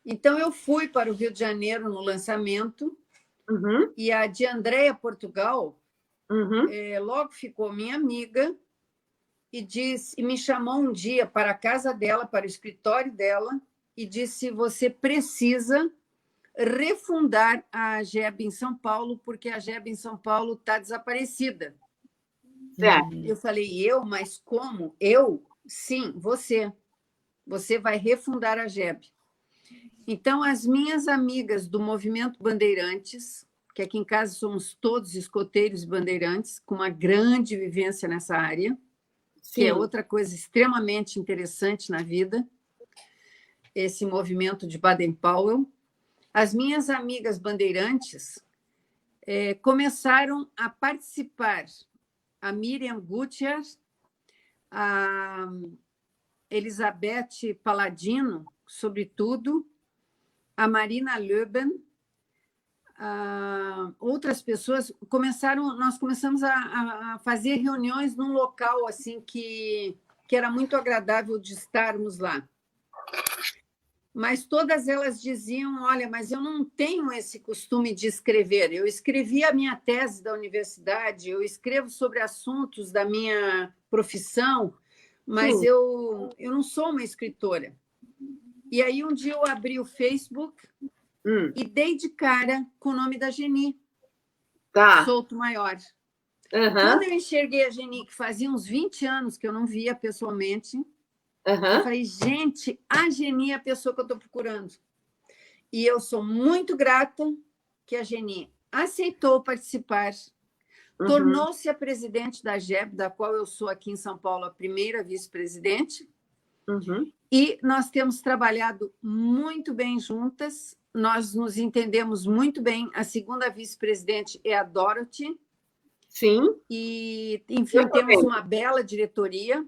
Então, eu fui para o Rio de Janeiro no lançamento, e a de Andréia Portugal logo ficou minha amiga e me chamou um dia para a casa dela, para o escritório dela, e disse: você precisa refundar a GEB em São Paulo, porque a GEB em São Paulo está desaparecida. Certo. Eu falei: mas como? Eu? Sim, você. Você vai refundar a GEB. Então, as minhas amigas do Movimento Bandeirantes, que aqui em casa somos todos escoteiros e bandeirantes, com uma grande vivência nessa área, que é outra coisa extremamente interessante na vida, esse movimento de Baden-Powell. As minhas amigas bandeirantes começaram a participar, a Miriam Gutierrez, a Elizabeth Paladino, sobretudo, a Marina Löben, outras pessoas nós começamos a fazer reuniões num local assim que era muito agradável de estarmos lá. Mas todas elas diziam: olha, mas eu não tenho esse costume de escrever. Eu escrevi a minha tese da universidade, eu escrevo sobre assuntos da minha profissão, mas eu não sou uma escritora. E aí, um dia, eu abri o Facebook e dei de cara com o nome da Geni, Souto Maior. Quando eu enxerguei a Geni, que fazia uns 20 anos que eu não via pessoalmente, eu falei: gente, a Geni é a pessoa que eu estou procurando. E eu sou muito grata que a Geni aceitou participar, tornou-se a presidente da GEB, da qual eu sou aqui em São Paulo a primeira vice-presidente, e nós temos trabalhado muito bem juntas, nós nos entendemos muito bem. A segunda vice-presidente é a Dorothy. Sim. E, enfim, temos uma bela diretoria.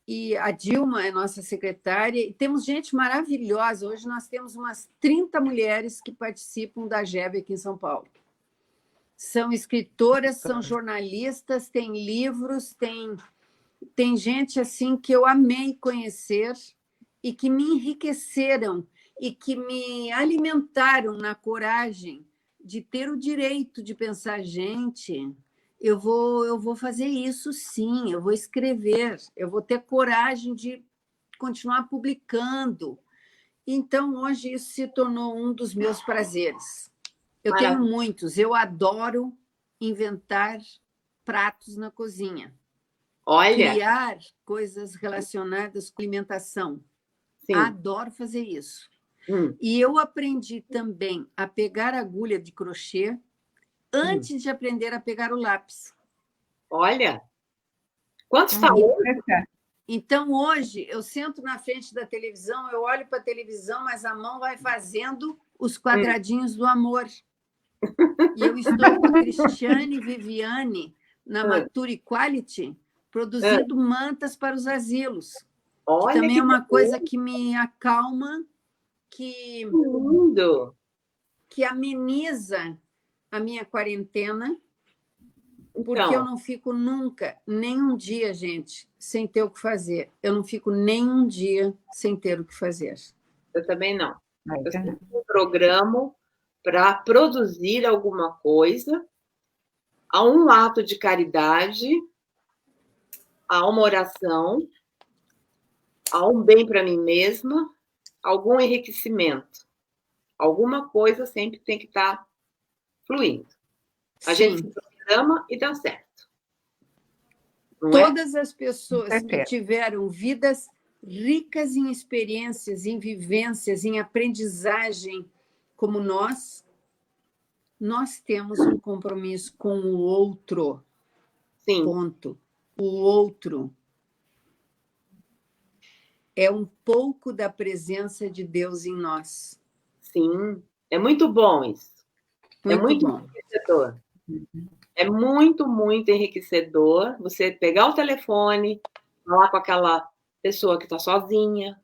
E a Dilma é nossa secretária. E temos gente maravilhosa. Hoje nós temos umas 30 mulheres que participam da GEB aqui em São Paulo. São escritoras, são jornalistas, têm livros, tem gente assim que eu amei conhecer e que me enriqueceram e que me alimentaram na coragem de ter o direito de pensar: gente, eu vou fazer isso sim, eu vou escrever, eu vou ter coragem de continuar publicando. Então, hoje, isso se tornou um dos meus prazeres. Eu tenho muitos, eu adoro inventar pratos na cozinha. Olha. Criar coisas relacionadas com alimentação. Sim. Adoro fazer isso. E eu aprendi também a pegar agulha de crochê antes de aprender a pegar o lápis. Olha! Quantos talentos! Então, hoje, eu sento na frente da televisão, eu olho para a televisão, mas a mão vai fazendo os quadradinhos do amor. E eu estou com a Cristiane Viviane, na Mature Quality, produzindo mantas para os asilos. Olha, que também é uma coisa que me acalma, que ameniza a minha quarentena, porque eu não fico nunca, nem um dia, gente, sem ter o que fazer. Eu não fico nem um dia sem ter o que fazer. Eu também não. Eu sempre me programo para produzir alguma coisa, a um ato de caridade, a uma oração, a um bem para mim mesma, algum enriquecimento. Alguma coisa sempre tem que estar fluindo. A gente se programa e dá certo. Todas as pessoas que tiveram vidas ricas em experiências, em vivências, em aprendizagem, como nós temos um compromisso com o outro. Sim. Ponto. O outro. é um pouco da presença de Deus em nós. Sim, é muito bom isso. Muito bom. Enriquecedor. É muito, muito enriquecedor você pegar o telefone, falar com aquela pessoa que está sozinha,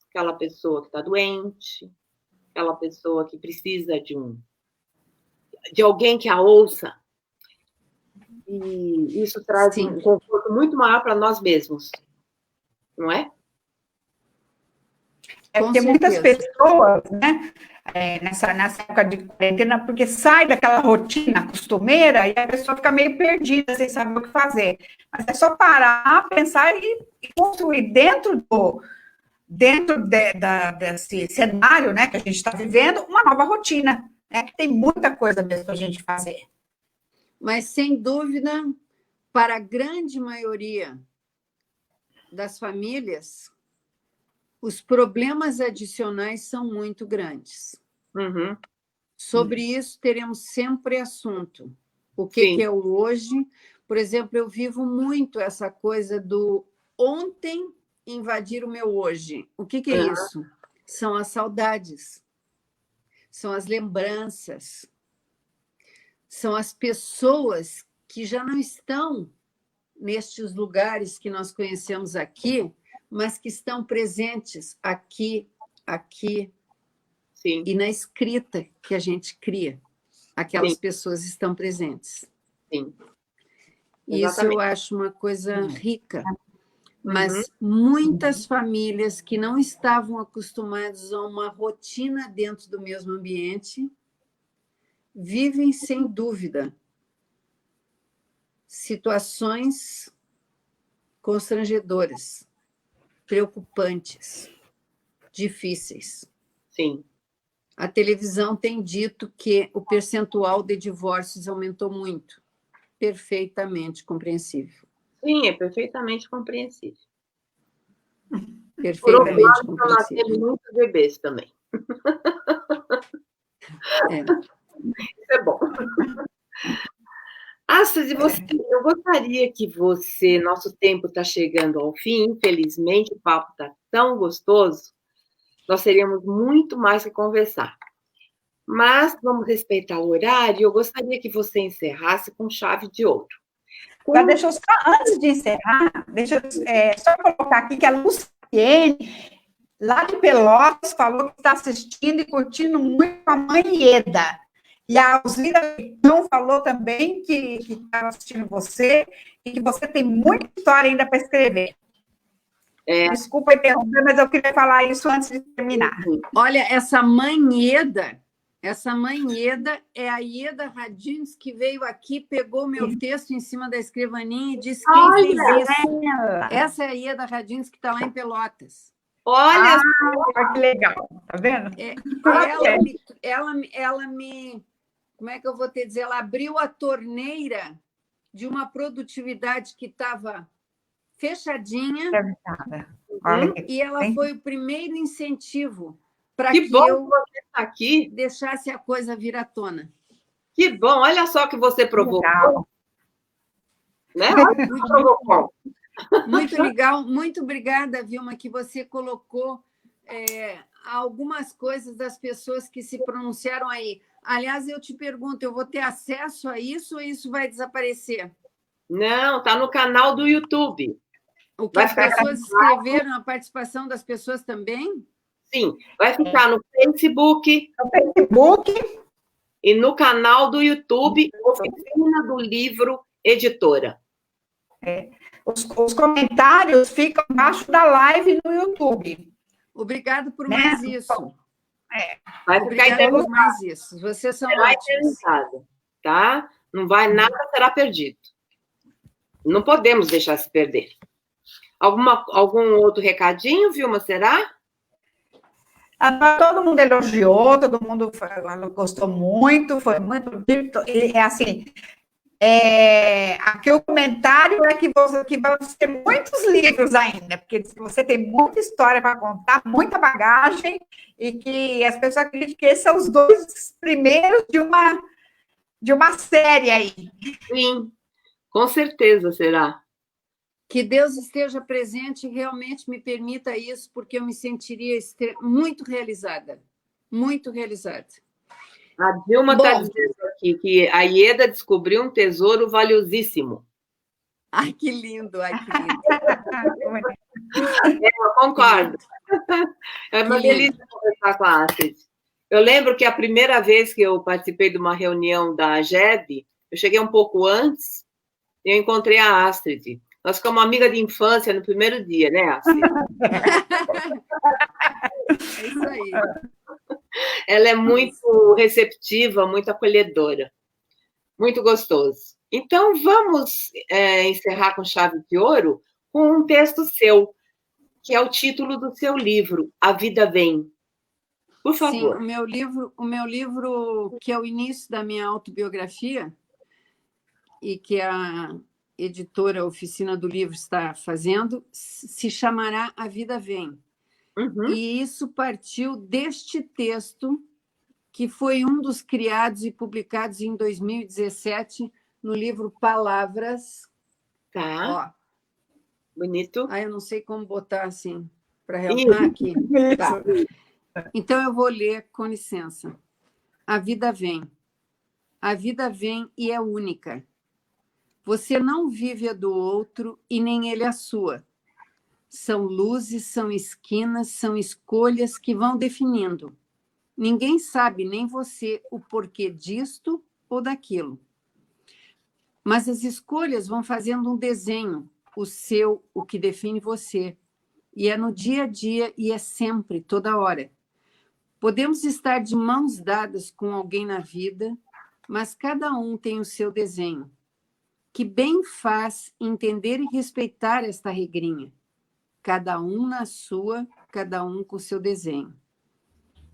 aquela pessoa que está doente, aquela pessoa que precisa de alguém que a ouça. E isso traz um conforto muito maior para nós mesmos, não é? É porque muitas pessoas, né, nessa época de quarentena, porque sai daquela rotina costumeira e a pessoa fica meio perdida, sem saber o que fazer. Mas é só parar, pensar e construir dentro desse cenário, né, que a gente está vivendo, uma nova rotina, né, que tem muita coisa mesmo para a gente fazer. Mas, sem dúvida, para a grande maioria das famílias, os problemas adicionais são muito grandes. Uhum. Sobre isso, teremos sempre assunto. O que é o hoje? Por exemplo, eu vivo muito essa coisa do ontem invadir o meu hoje. O que é isso? São as saudades, são as lembranças, são as pessoas que já não estão nestes lugares que nós conhecemos aqui, mas que estão presentes aqui, Sim. E na escrita que a gente cria. Aquelas pessoas estão presentes. Sim. Isso eu acho uma coisa rica. Mas muitas famílias que não estavam acostumadas a uma rotina dentro do mesmo ambiente vivem, sem dúvida, situações constrangedoras, preocupantes, difíceis. Sim. A televisão tem dito que o percentual de divórcios aumentou muito. Perfeitamente compreensível. Sim, é perfeitamente compreensível. Perfeitamente compreensível. Temos muitos bebês também. Isso é bom. Suzy, eu gostaria que você... Nosso tempo está chegando ao fim, infelizmente, o papo está tão gostoso, nós teríamos muito mais que conversar. Mas vamos respeitar o horário, eu gostaria que você encerrasse com chave de ouro. Deixa eu só, antes de encerrar, deixa eu só colocar aqui que a Luciene, lá de Pelotas, falou que está assistindo e curtindo muito a mãe Ieda. E a Alzira Leitão falou também que estava assistindo você e que você tem muita história ainda para escrever. Desculpa interromper, mas eu queria falar isso antes de terminar. Olha, essa mãe Ieda é a Ieda Radins, que veio aqui, pegou meu texto em cima da escrivaninha e disse quem fez isso. Essa é a Ieda Radins, que está lá em Pelotas. Olha que legal, tá vendo? Ela me... Como é que eu vou te dizer? Ela abriu a torneira de uma produtividade que estava fechadinha. E ela foi o primeiro incentivo para que eu deixasse a coisa vir à tona. Que bom, olha só que você provocou. Né? Muito legal, muito obrigada, Vilma, que você colocou algumas coisas das pessoas que se pronunciaram aí. Aliás, eu te pergunto, eu vou ter acesso a isso ou isso vai desaparecer? Não, está no canal do YouTube. O que as pessoas escreveram, a participação das pessoas também? Sim, vai ficar no Facebook. No Facebook. E no canal do YouTube, Oficina do Livro Editora. Os comentários ficam embaixo da live no YouTube. Obrigado por mais isso. Vai ficar eternizado. Mais isso. Vocês são ótimos. Tá? Não vai nada, será perdido. Não podemos deixar se perder. Algum outro recadinho, Vilma, será? Todo mundo elogiou, todo mundo gostou muito, foi muito... assim, aqui o comentário é que vão ter muitos livros ainda, porque você tem muita história para contar, muita bagagem, e que as pessoas acreditam que esses são os 2 primeiros de uma série aí. Sim, com certeza será. Que Deus esteja presente e realmente me permita isso, porque eu me sentiria muito realizada. Muito realizada. A Dilma está dizendo aqui que a Ieda descobriu um tesouro valiosíssimo. Ai, que lindo, ai, que lindo. Eu concordo. É uma delícia conversar com a Astrid. Eu lembro que a primeira vez que eu participei de uma reunião da AGEB, eu cheguei um pouco antes, e eu encontrei a Astrid. Nós ficamos amiga de infância no primeiro dia, né, Astrid? É isso aí. Ela é muito receptiva, muito acolhedora. Muito gostoso. Então, vamos encerrar com chave de ouro com um texto seu, que é o título do seu livro, A Vida Vem. Por favor. Sim, o meu livro, que é o início da minha autobiografia, e que a editora Oficina do Livro está fazendo, se chamará A Vida Vem. Uhum. E isso partiu deste texto, que foi um dos criados e publicados em 2017 no livro Palavras. Tá. Ó. Bonito. Eu não sei como botar assim, para realçar aqui. Tá. Então, eu vou ler, com licença. A vida vem. A vida vem e é única. Você não vive a do outro e nem ele a sua. São luzes, são esquinas, são escolhas que vão definindo. Ninguém sabe, nem você, o porquê disto ou daquilo. Mas as escolhas vão fazendo um desenho, o seu, o que define você. E é no dia a dia e é sempre, toda hora. Podemos estar de mãos dadas com alguém na vida, mas cada um tem o seu desenho. Que bem faz entender e respeitar esta regrinha. Cada um na sua, cada um com o seu desenho.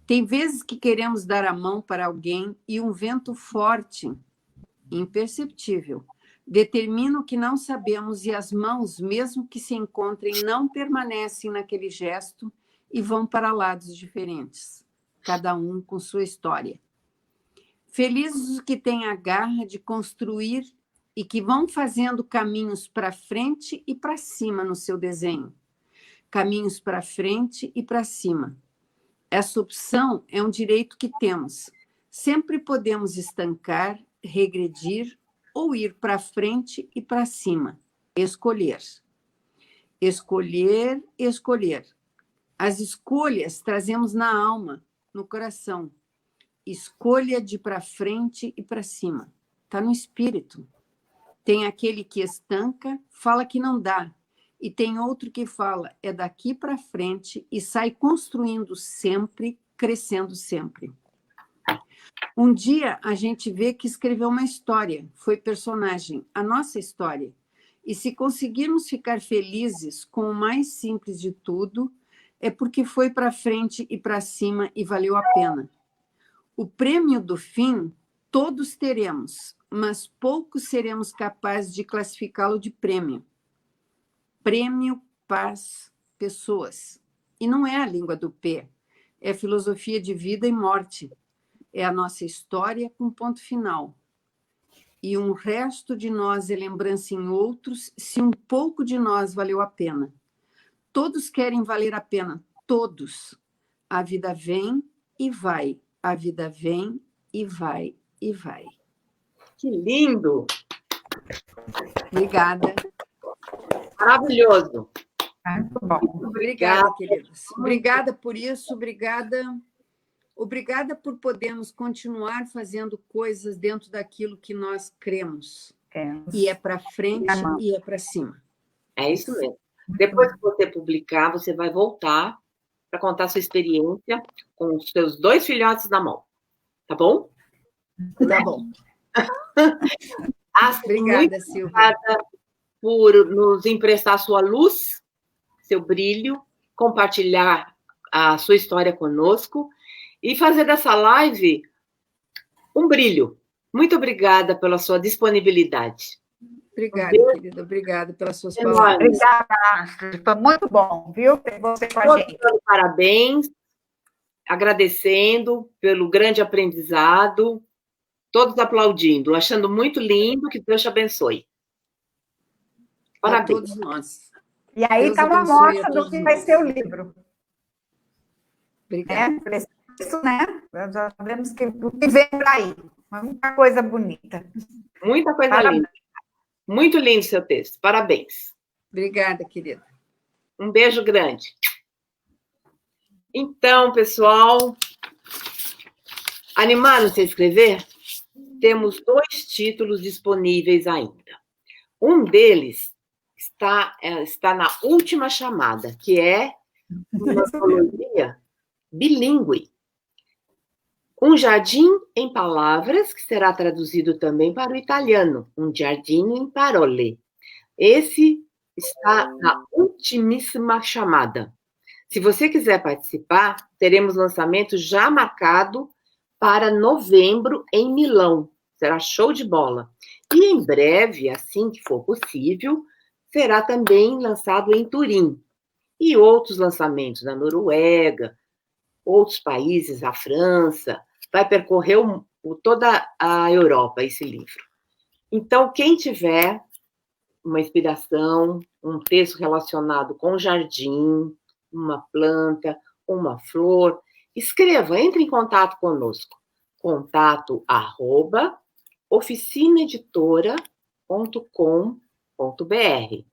Tem vezes que queremos dar a mão para alguém e um vento forte, imperceptível, determina o que não sabemos e as mãos, mesmo que se encontrem, não permanecem naquele gesto e vão para lados diferentes, cada um com sua história. Felizes os que têm a garra de construir e que vão fazendo caminhos para frente e para cima no seu desenho. Caminhos para frente e para cima. Essa opção é um direito que temos. Sempre podemos estancar, regredir ou ir para frente e para cima. Escolher. Escolher, escolher. As escolhas trazemos na alma, no coração. Escolha de para frente e para cima. Está no espírito. Tem aquele que estanca, fala que não dá. E tem outro que fala, é daqui para frente e sai construindo sempre, crescendo sempre. Um dia a gente vê que escreveu uma história, foi personagem, a nossa história. E se conseguirmos ficar felizes com o mais simples de tudo, é porque foi para frente e para cima e valeu a pena. O prêmio do fim todos teremos, mas poucos seremos capazes de classificá-lo de prêmio. Prêmio, paz, pessoas. E não é a língua do P, é filosofia de vida e morte. É a nossa história com ponto final. E um resto de nós é lembrança em outros, se um pouco de nós valeu a pena. Todos querem valer a pena, todos. A vida vem e vai, a vida vem e vai e vai. Que lindo! Obrigada. Maravilhoso. Muito bom. Obrigada, queridos. Obrigada por isso, obrigada por podermos continuar fazendo coisas dentro daquilo que nós cremos. E é para frente e é para cima. É isso mesmo. Depois que você publicar, você vai voltar para contar sua experiência com os seus 2 filhotes na mão. Tá bom? Tá bom. Obrigada, Silvia. Obrigada por nos emprestar sua luz, seu brilho, compartilhar a sua história conosco e fazer dessa live um brilho. Muito obrigada pela sua disponibilidade. Obrigada, querida. Obrigada pelas suas palavras. Obrigada, Astrid. Foi muito bom, viu? Ter você com a gente. Parabéns. Agradecendo pelo grande aprendizado. Todos aplaudindo, achando muito lindo. Que Deus te abençoe. Parabéns. A todos nós. E aí está uma amostra do que vai ser o livro. Obrigada. Isso, né? Já sabemos que o que vem por aí. Muita coisa bonita. Muita coisa linda. Muito lindo seu texto. Parabéns. Obrigada, querida. Um beijo grande. Então, pessoal, animaram-se a escrever? Temos 2 títulos disponíveis ainda. Um deles está na última chamada, que é uma antologia bilíngue. Um jardim em palavras, que será traduzido também para o italiano. Um giardino in parole. Esse está na ultimíssima chamada. Se você quiser participar, teremos lançamento já marcado para novembro em Milão. Será show de bola. E em breve, assim que for possível, será também lançado em Turim. E outros lançamentos na Noruega, outros países, a França. Vai percorrer toda a Europa esse livro. Então, quem tiver uma inspiração, um texto relacionado com jardim, uma planta, uma flor, escreva, entre em contato conosco. contato@oficinaeditora.com.br.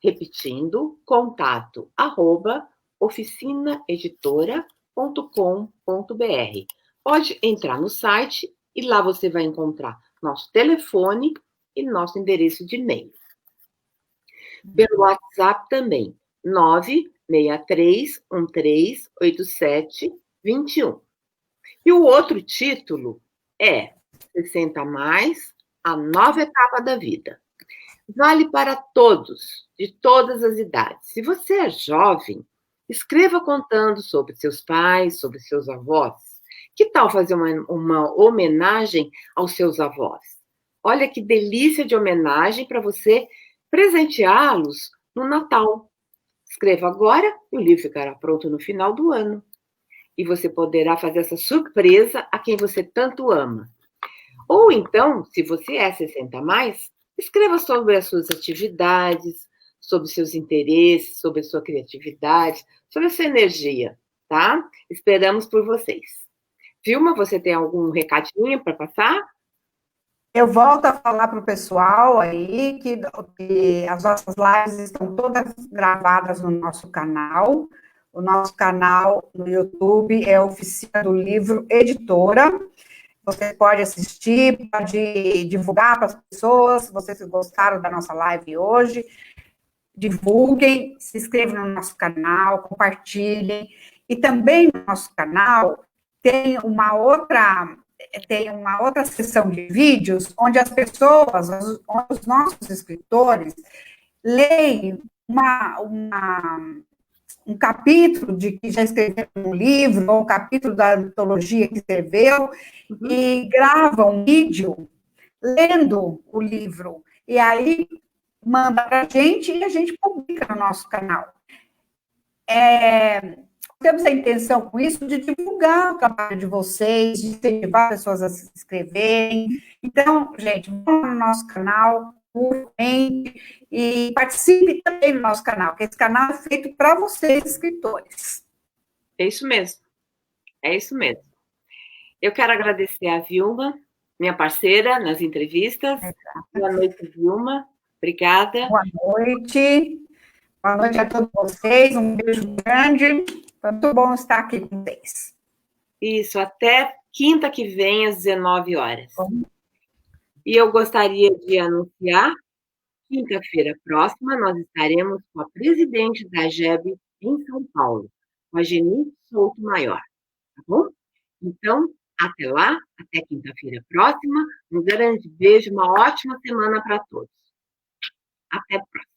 Repetindo, contato@oficinaeditora.com.br. Pode entrar no site e lá você vai encontrar nosso telefone e nosso endereço de e-mail. Pelo WhatsApp também, 963138721. E o outro título é 60 mais, a nova etapa da vida. Vale para todos, de todas as idades. Se você é jovem, escreva contando sobre seus pais, sobre seus avós. Que tal fazer uma homenagem aos seus avós? Olha que delícia de homenagem para você presenteá-los no Natal. Escreva agora e o livro ficará pronto no final do ano. E você poderá fazer essa surpresa a quem você tanto ama. Ou então, se você é 60 mais, escreva sobre as suas atividades, sobre seus interesses, sobre a sua criatividade, sobre a sua energia, tá? Esperamos por vocês. Vilma, você tem algum recadinho para passar? Eu volto a falar para o pessoal aí que as nossas lives estão todas gravadas no nosso canal. O nosso canal no YouTube é Oficina do Livro Editora. Você pode assistir, pode divulgar para as pessoas. Se vocês gostaram da nossa live hoje, divulguem, se inscrevam no nosso canal, compartilhem. E também no nosso canal tem uma outra seção de vídeos onde as pessoas, os nossos escritores, leem um capítulo de que já escreveu um livro, ou um capítulo da antologia que escreveu, e gravam um vídeo lendo o livro. E aí manda para a gente e a gente publica no nosso canal. Temos a intenção com isso de divulgar o trabalho de vocês, de incentivar pessoas a se inscreverem. Então, gente, vão no nosso canal, curtem e participe também do nosso canal, que esse canal é feito para vocês, escritores. É isso mesmo. É isso mesmo. Eu quero agradecer a Vilma, minha parceira nas entrevistas. Boa noite, Vilma. Obrigada. Boa noite. Boa noite a todos vocês. Um beijo grande. Foi muito bom estar aqui com vocês. Isso, até quinta que vem, às 19 horas. E eu gostaria de anunciar, quinta-feira próxima, nós estaremos com a presidente da GEB em São Paulo, com a Geni Souto Maior, tá bom? Então, até lá, até quinta-feira próxima. Um grande beijo, uma ótima semana para todos. Até a próxima.